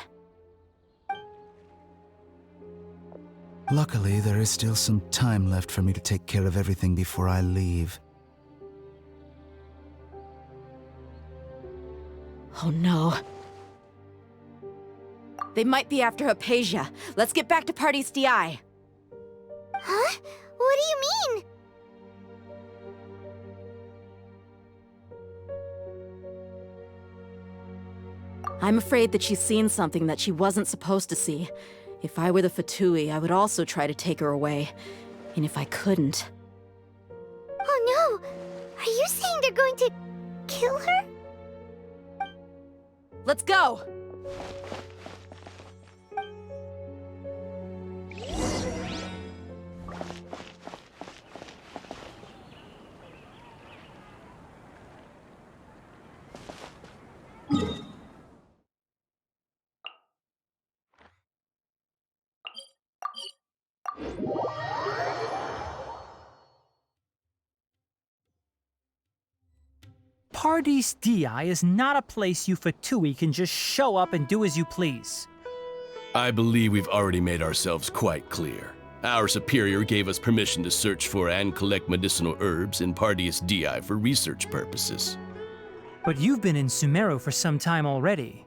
Luckily, there is still some time left for me to take care of everything before I leave. Oh no. They might be after Hypatia. Let's get back to Party's DI. Huh? What do you mean? I'm afraid that she's seen something that she wasn't supposed to see. If I were the Fatui, I would also try to take her away. And if I couldn't... Oh no! Are you saying they're going to kill her? Let's go! Party's DI is not a place you Fatui can just show up and do as you please. I believe we've already made ourselves quite clear. Our superior gave us permission to search for and collect medicinal herbs in Party's DI for research purposes. But you've been in Sumeru for some time already.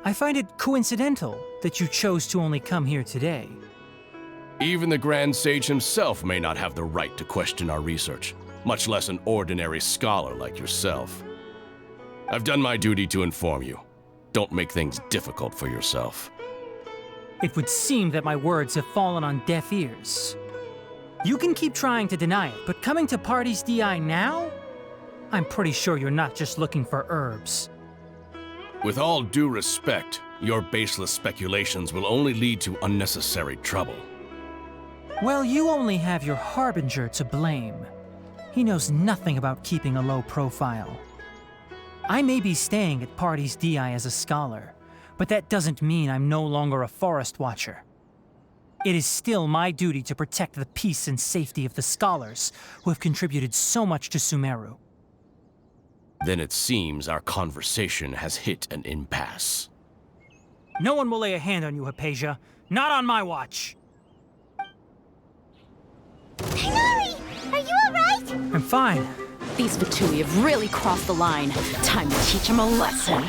I find it coincidental that you chose to only come here today. Even the Grand Sage himself may not have the right to question our research, much less an ordinary scholar like yourself. I've done my duty to inform you. Don't make things difficult for yourself. It would seem that my words have fallen on deaf ears. You can keep trying to deny it, but coming to Party's DI now? I'm pretty sure you're not just looking for herbs. With all due respect, your baseless speculations will only lead to unnecessary trouble. Well, you only have your Harbinger to blame. He knows nothing about keeping a low profile. I may be staying at Party's DI as a scholar, but that doesn't mean I'm no longer a forest watcher. It is still my duty to protect the peace and safety of the scholars who have contributed so much to Sumeru. Then it seems our conversation has hit an impasse. No one will lay a hand on you, Hypatia. Not on my watch. Tighnari! Are you alright? I'm fine. These Fatui have really crossed the line. Time to teach them a lesson.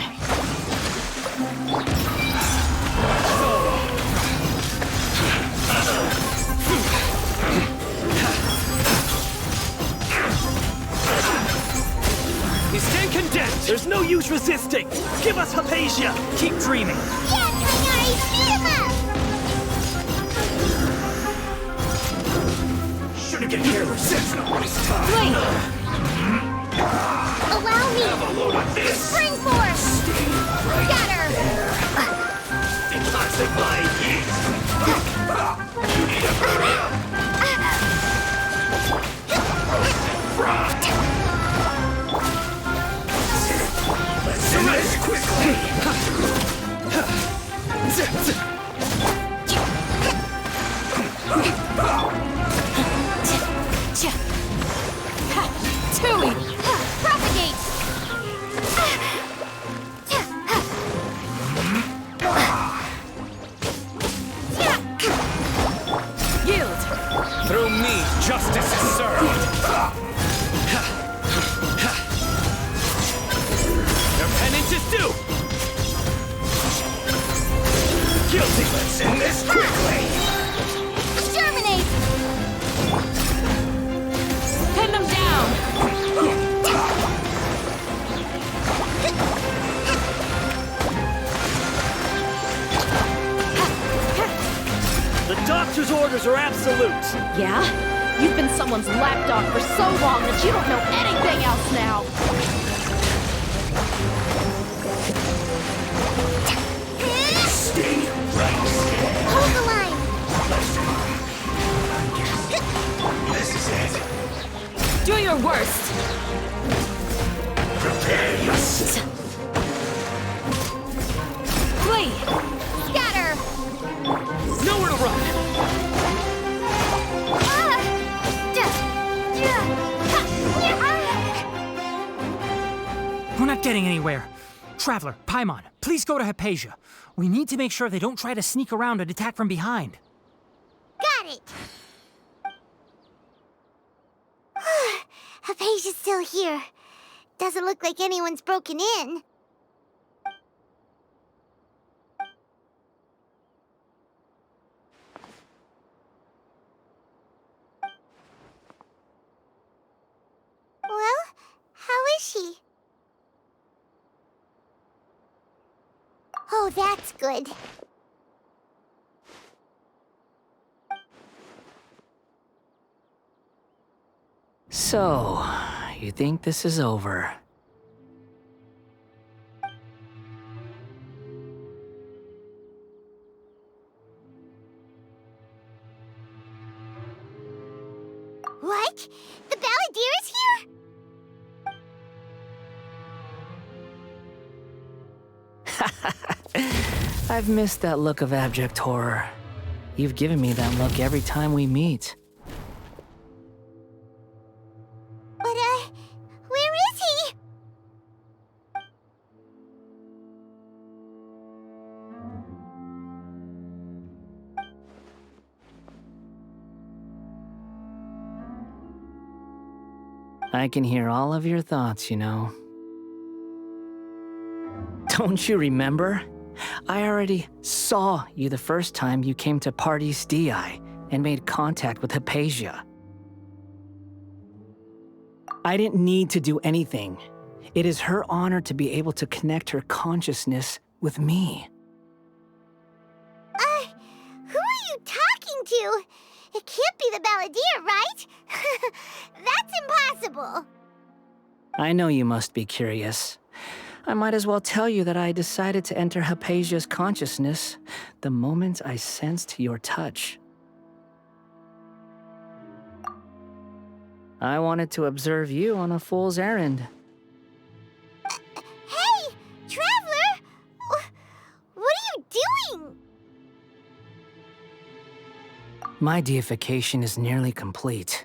He's staying condemned! There's no use resisting! Give us Hypatia! Keep dreaming! Yeah, Tighnari! Beat him up! Shouldn't get careless. It's not waste time. Wait! Allow me! Have a load of this! Spring Force! Scatter! Detoxify heat! You need a hurry up! Rot! Let's do this quickly! Tui! Propagate! Yield! Through me, justice is served! Their penance is due! Guilty, let's end this quickly! Exterminate! Pin them down! The doctor's orders orders are absolute! Yeah? You've been someone's lapdog for so long that you don't know anything else now! Stay right there. Hold the line! This is it. Do your worst! Prepare yourself. Flee! Scatter! Nowhere to run! We're not getting anywhere. Traveler, Paimon, please go to Hypatia. We need to make sure they don't try to sneak around and attack from behind. Got it! Hypatia's still here. Doesn't look like anyone's broken in. Well, how is she? Oh, that's good. So, you think this is over? What? The Balladeer is here? I've missed that look of abject horror. You've given me that look every time we meet. But, where is he? I can hear all of your thoughts, you know. Don't you remember? I already saw you the first time you came to Parties DI and made contact with Hypatia. I didn't need to do anything. It is her honor to be able to connect her consciousness with me. Who are you talking to? It can't be the Balladeer, right? That's impossible. I know you must be curious. I might as well tell you that I decided to enter Hypatia's consciousness the moment I sensed your touch. I wanted to observe you on a fool's errand. Hey, Traveler! What are you doing? My deification is nearly complete.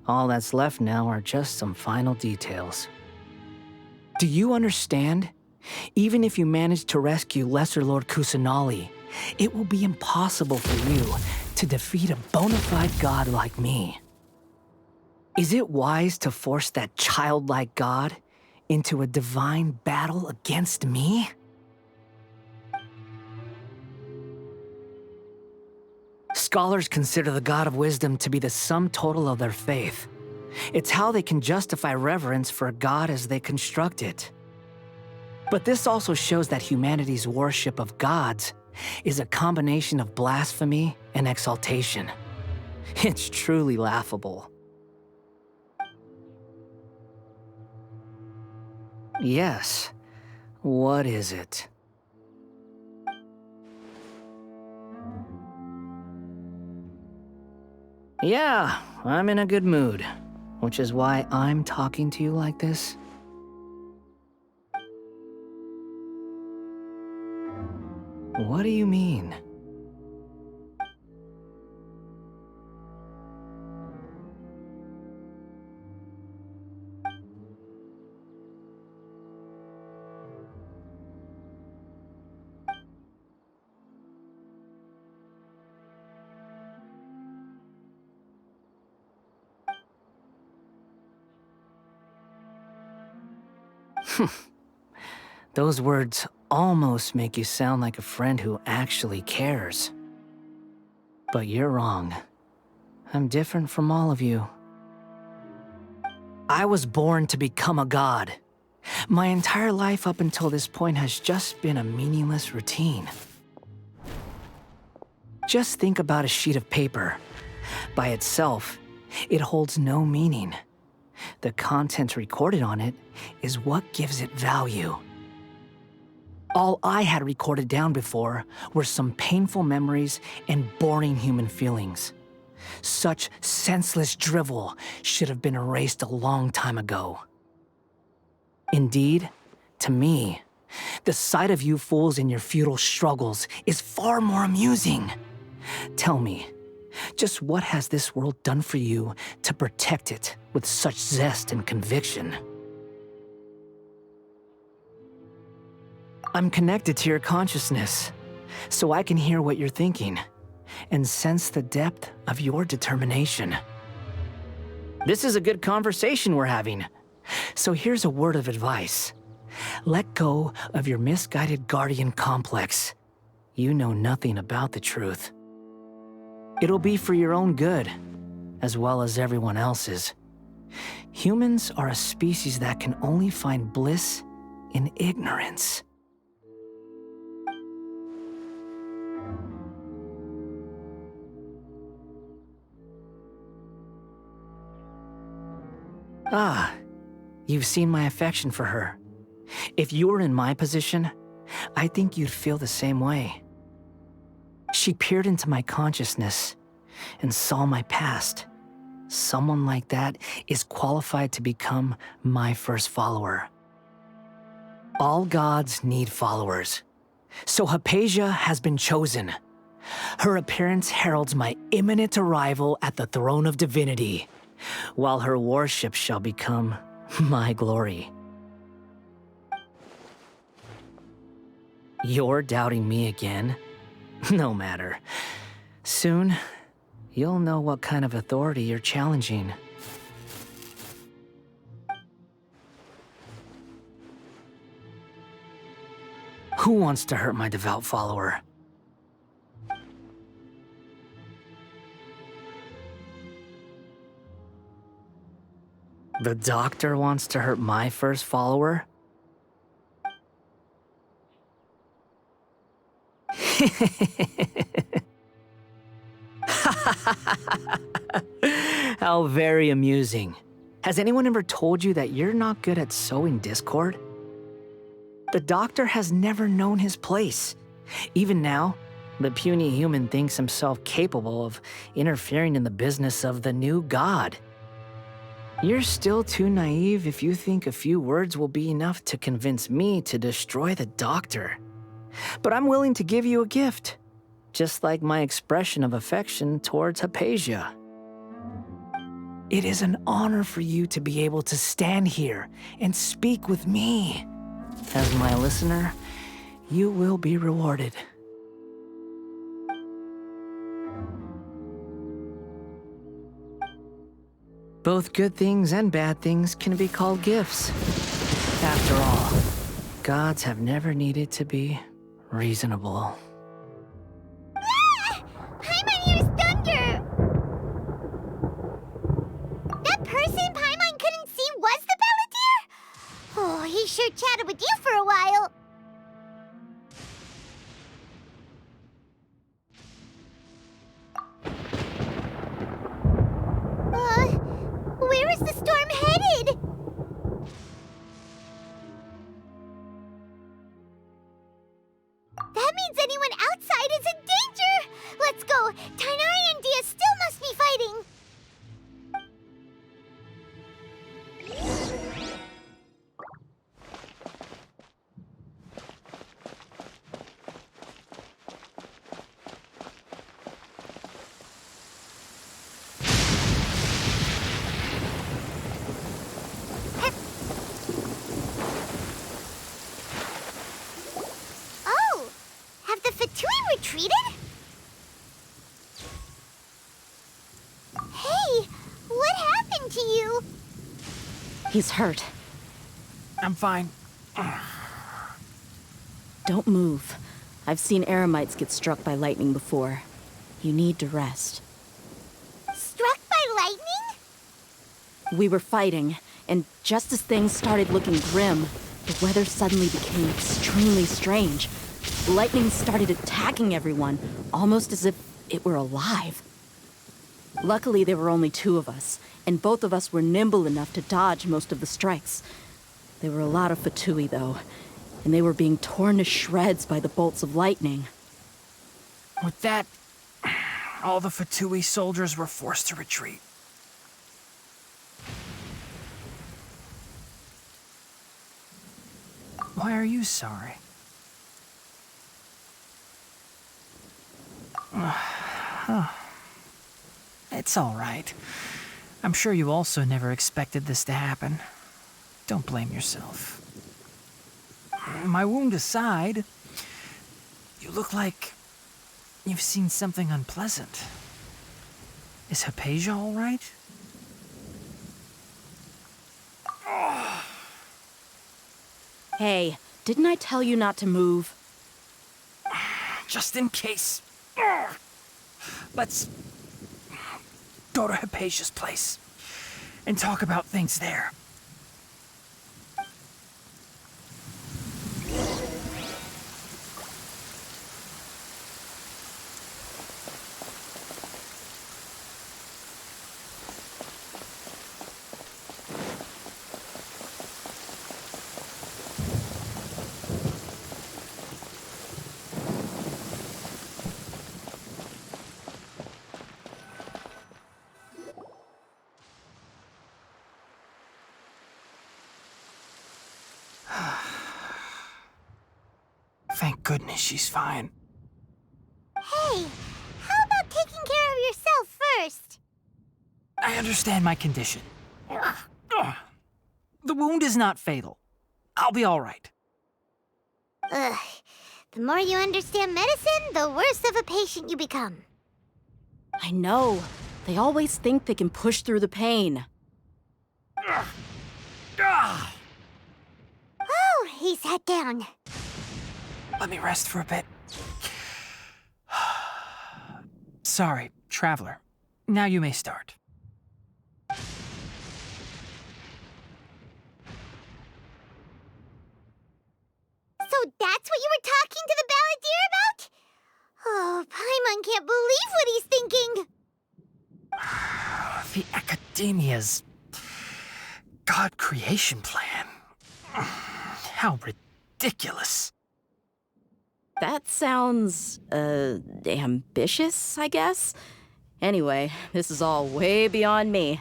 All that's left now are just some final details. Do you understand? Even if you manage to rescue Lesser Lord Kusanali, it will be impossible for you to defeat a bona fide god like me. Is it wise to force that childlike god into a divine battle against me? Scholars consider the God of Wisdom to be the sum total of their faith. It's how they can justify reverence for a god as they construct it. But this also shows that humanity's worship of gods is a combination of blasphemy and exaltation. It's truly laughable. Yes. What is it? Yeah, I'm in a good mood, which is why I'm talking to you like this. What do you mean? Those words almost make you sound like a friend who actually cares. But you're wrong. I'm different from all of you. I was born to become a god. My entire life up until this point has just been a meaningless routine. Just think about a sheet of paper. By itself, it holds no meaning. The content recorded on it is what gives it value. All I had recorded down before were some painful memories and boring human feelings. Such senseless drivel should have been erased a long time ago. Indeed, to me, the sight of you fools in your futile struggles is far more amusing. Tell me, just what has this world done for you to protect it with such zest and conviction? I'm connected to your consciousness, so I can hear what you're thinking and sense the depth of your determination. This is a good conversation we're having, so here's a word of advice. Let go of your misguided guardian complex. You know nothing about the truth. It'll be for your own good, as well as everyone else's. Humans are a species that can only find bliss in ignorance. Ah, you've seen my affection for her. If you were in my position, I think you'd feel the same way. She peered into my consciousness and saw my past. Someone like that is qualified to become my first follower. All gods need followers, so Hypatia has been chosen. Her appearance heralds my imminent arrival at the throne of divinity, while her worship shall become my glory. You're doubting me again? No matter. Soon, you'll know what kind of authority you're challenging. Who wants to hurt my devout follower? The doctor wants to hurt my first follower? How very amusing. Has anyone ever told you that you're not good at sowing discord? The doctor has never known his place. Even now, the puny human thinks himself capable of interfering in the business of the new god. You're still too naive if you think a few words will be enough to convince me to destroy the doctor. But I'm willing to give you a gift, just like my expression of affection towards Hypatia. It is an honor for you to be able to stand here and speak with me. As my listener, you will be rewarded. Both good things and bad things can be called gifts. After all, gods have never needed to be reasonable. Ah! Paimon hears thunder! That person Paimon couldn't see was the Palantir? Oh, he sure chatted with you for a while. Where is the storm headed? That means anyone outside is in danger! Let's go! Tighnari and Dia still must be fighting! Oh! Have the Fatui retreated? Hey! What happened to you? He's hurt. I'm fine. Don't move. I've seen eremites get struck by lightning before. You need to rest. Struck by lightning? We were fighting, and just as things started looking grim, the weather suddenly became extremely strange. Lightning started attacking everyone, almost as if it were alive. Luckily, there were only 2 of us, and both of us were nimble enough to dodge most of the strikes. There were a lot of Fatui, though, and they were being torn to shreds by the bolts of lightning. With that, all the Fatui soldiers were forced to retreat. Why are you sorry? It's all right. I'm sure you also never expected this to happen. Don't blame yourself. My wound aside, you look like you've seen something unpleasant. Is Hypatia all right? Hey, didn't I tell you not to move? Just in case. Let's go to Hypatia's place and talk about things there. Thank goodness she's fine. Hey, how about taking care of yourself first? I understand my condition. The wound is not fatal. I'll be all right. Ugh. The more you understand medicine, the worse of a patient you become. I know. They always think they can push through the pain. Oh, he sat down. Let me rest for a bit. Sorry, traveler. Now you may start. So that's what you were talking to the balladeer about? Oh, Paimon can't believe what he's thinking. The Academia's God creation plan. How ridiculous. That sounds, ambitious, I guess? Anyway, this is all way beyond me.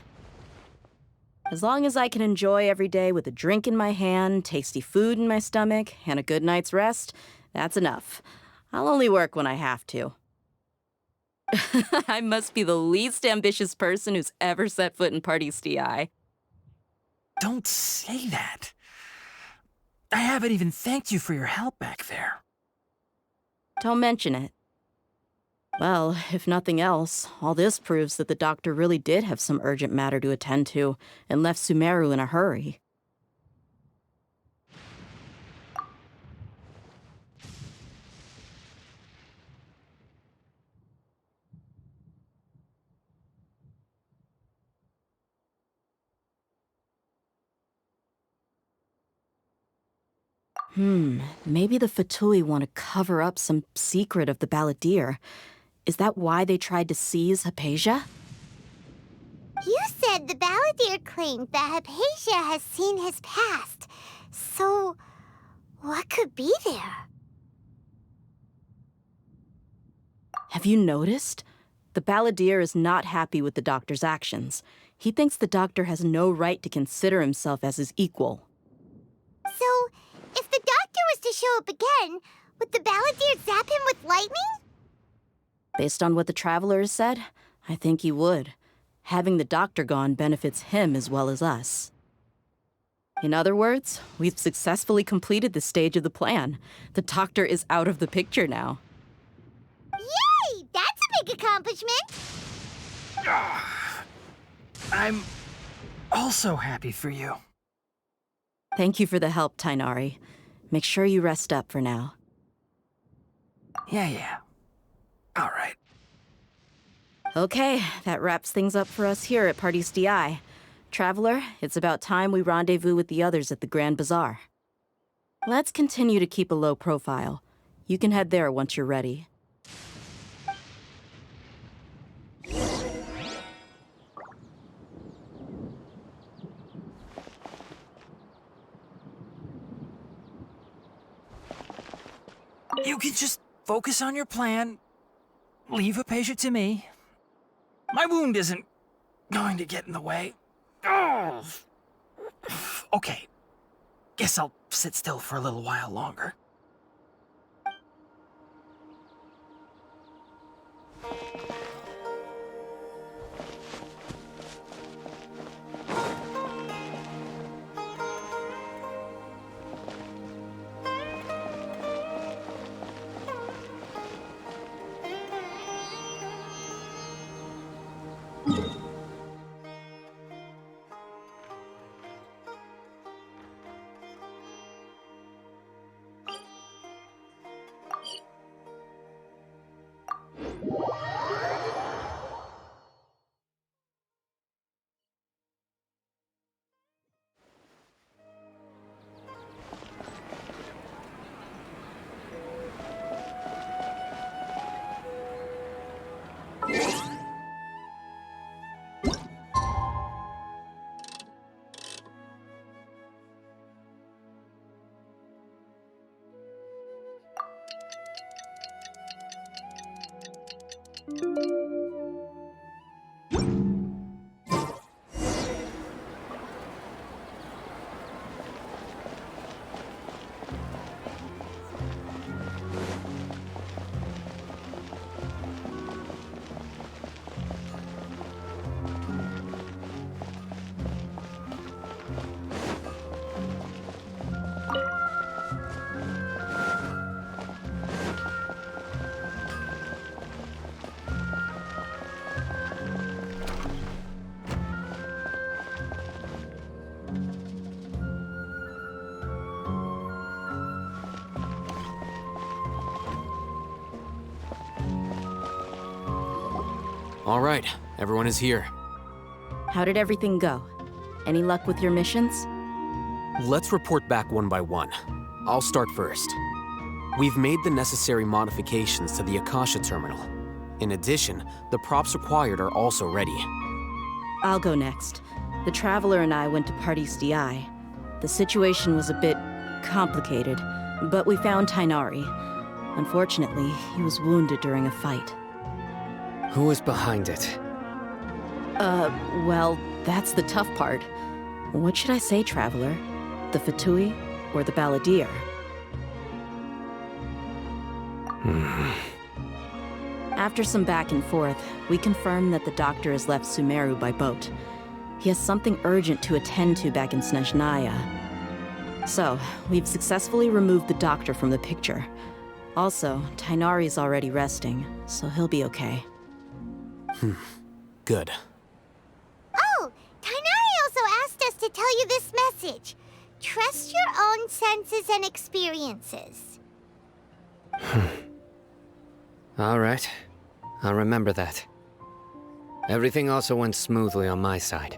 As long as I can enjoy every day with a drink in my hand, tasty food in my stomach, and a good night's rest, that's enough. I'll only work when I have to. I must be the least ambitious person who's ever set foot in Party's DI. Don't say that. I haven't even thanked you for your help back there. Don't mention it. Well, if nothing else, all this proves that the doctor really did have some urgent matter to attend to and left Sumeru in a hurry. Maybe the Fatui want to cover up some secret of the balladeer. Is that why they tried to seize Hypatia? You said the balladeer claimed that Hypatia has seen his past. So, what could be there? Have you noticed? The balladeer is not happy with the doctor's actions. He thinks the doctor has no right to consider himself as his equal. So, if the doctor was to show up again, would the balladeer zap him with lightning? Based on what the traveler has said, I think he would. Having the doctor gone benefits him as well as us. In other words, we've successfully completed this stage of the plan. The doctor is out of the picture now. Yay! That's a big accomplishment! I'm also happy for you. Thank you for the help, Tainari. Make sure you rest up for now. Yeah. All right. Okay, that wraps things up for us here at Party's DI. Traveler, it's about time we rendezvous with the others at the Grand Bazaar. Let's continue to keep a low profile. You can head there once you're ready. You can just focus on your plan. Leave a patient to me. My wound isn't going to get in the way. Oh. Okay. Guess I'll sit still for a little while longer. All right, everyone is here. How did everything go? Any luck with your missions? Let's report back one by one. I'll start first. We've made the necessary modifications to the Akasha terminal. In addition, the props required are also ready. I'll go next. The Traveler and I went to Party's DI. The situation was a bit complicated, but we found Tainari. Unfortunately, he was wounded during a fight. Who was behind it? Well, that's the tough part. What should I say, Traveler? The Fatui or the Balladeer? After some back and forth, we confirmed that the doctor has left Sumeru by boat. He has something urgent to attend to back in Snezhnaya. So, we've successfully removed the doctor from the picture. Also, Tainari's already resting, so he'll be okay. Good. Oh, Tainari also asked us to tell you this message. Trust your own senses and experiences. All right. I'll remember that. Everything also went smoothly on my side.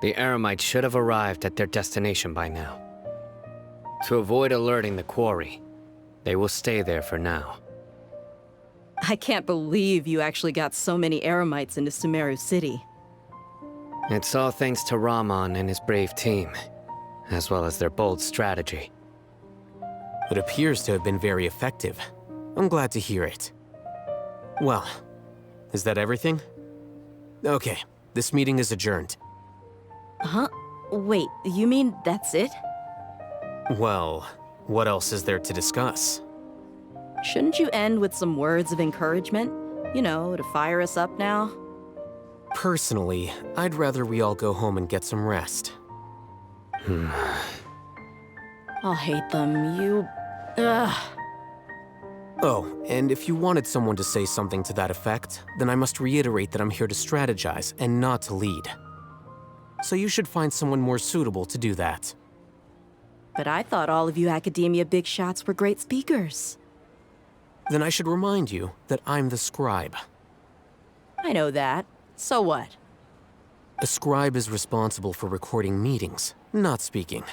The Eremites should have arrived at their destination by now. To avoid alerting the quarry, they will stay there for now. I can't believe you actually got so many Eremites into Sumeru City. It's all thanks to Rahman and his brave team, as well as their bold strategy. It appears to have been very effective. I'm glad to hear it. Well, is that everything? Okay, this meeting is adjourned. Huh? Wait, you mean that's it? Well, what else is there to discuss? Shouldn't you end with some words of encouragement? You know, to fire us up now? Personally, I'd rather we all go home and get some rest. I'll hate them, you... Ugh. Oh, and if you wanted someone to say something to that effect, then I must reiterate that I'm here to strategize and not to lead. So you should find someone more suitable to do that. But I thought all of you Academia big shots were great speakers. Then I should remind you that I'm the scribe. I know that. So what? A scribe is responsible for recording meetings, not speaking.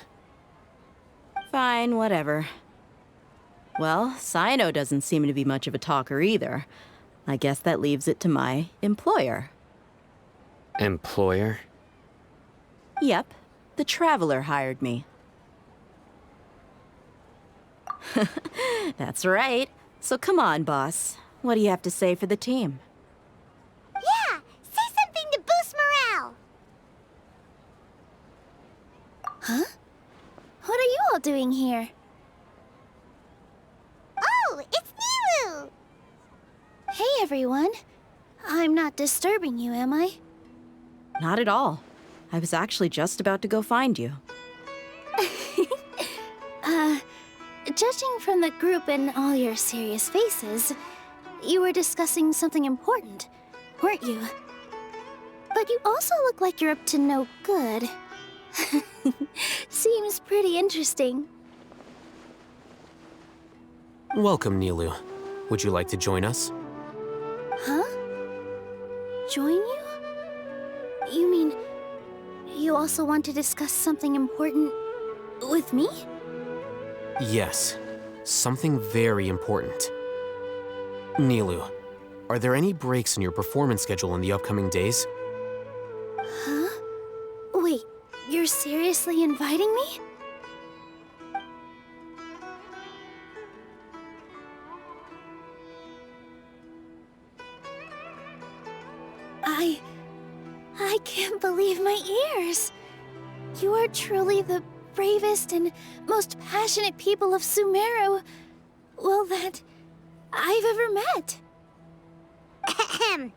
Fine, whatever. Well, Sino doesn't seem to be much of a talker either. I guess that leaves it to my employer. Employer? Yep, the Traveler hired me. That's right. So come on, boss. What do you have to say for the team? Yeah, say something to boost morale. Huh? What are you all doing here? Oh, it's Nilu! Hey, everyone. I'm not disturbing you, am I? Not at all. I was actually just about to go find you. Judging from the group and all your serious faces, you were discussing something important, weren't you? But you also look like you're up to no good. Seems pretty interesting. Welcome, Nilu. Would you like to join us? Huh? Join you? You mean you also want to discuss something important with me? Yes, something very important. Nilu, are there any breaks in your performance schedule in the upcoming days? Huh? Wait, you're seriously inviting me? I can't believe my ears. You are truly the bravest and most passionate people of Sumeru, well, that I've ever met. Ahem.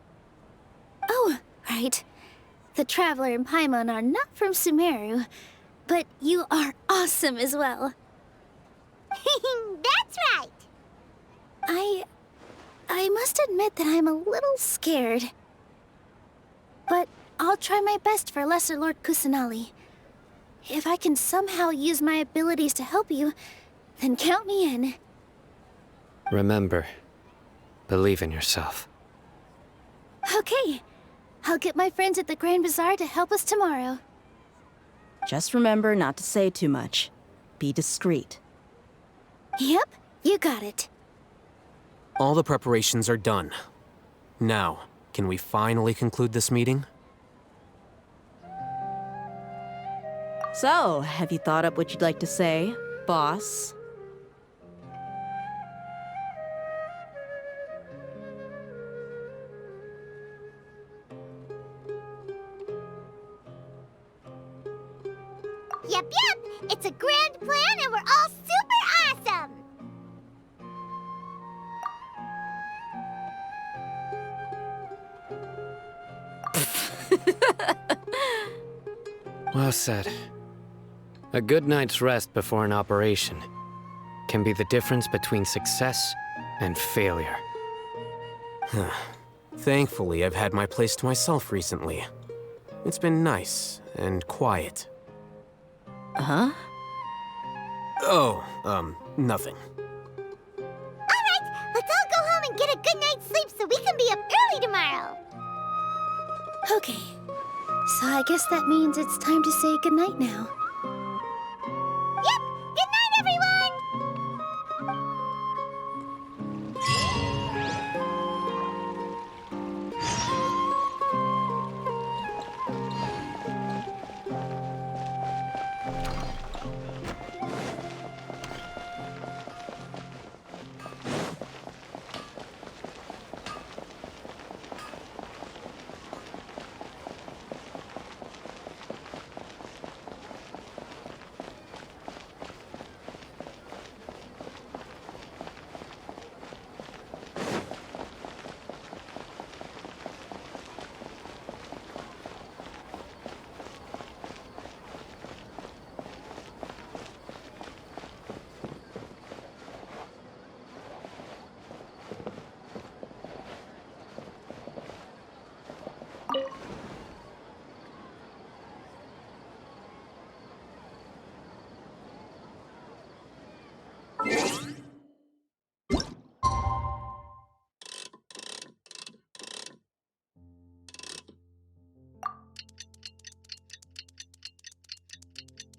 Oh, right. The Traveler and Paimon are not from Sumeru, but you are awesome as well. That's right. I must admit that I'm a little scared. But I'll try my best for Lesser Lord Kusanali. If I can somehow use my abilities to help you, then count me in. Remember, believe in yourself. Okay. I'll get my friends at the Grand Bazaar to help us tomorrow. Just remember not to say too much. Be discreet. Yep, you got it. All the preparations are done. Now, can we finally conclude this meeting? So, have you thought up what you'd like to say, boss? Yep, it's a grand plan and we're all super awesome! Well said. A good night's rest before an operation can be the difference between success and failure. Thankfully, I've had my place to myself recently. It's been nice and quiet. Huh? Oh, nothing. Alright, let's all go home and get a good night's sleep so we can be up early tomorrow. Okay. So I guess that means it's time to say goodnight now.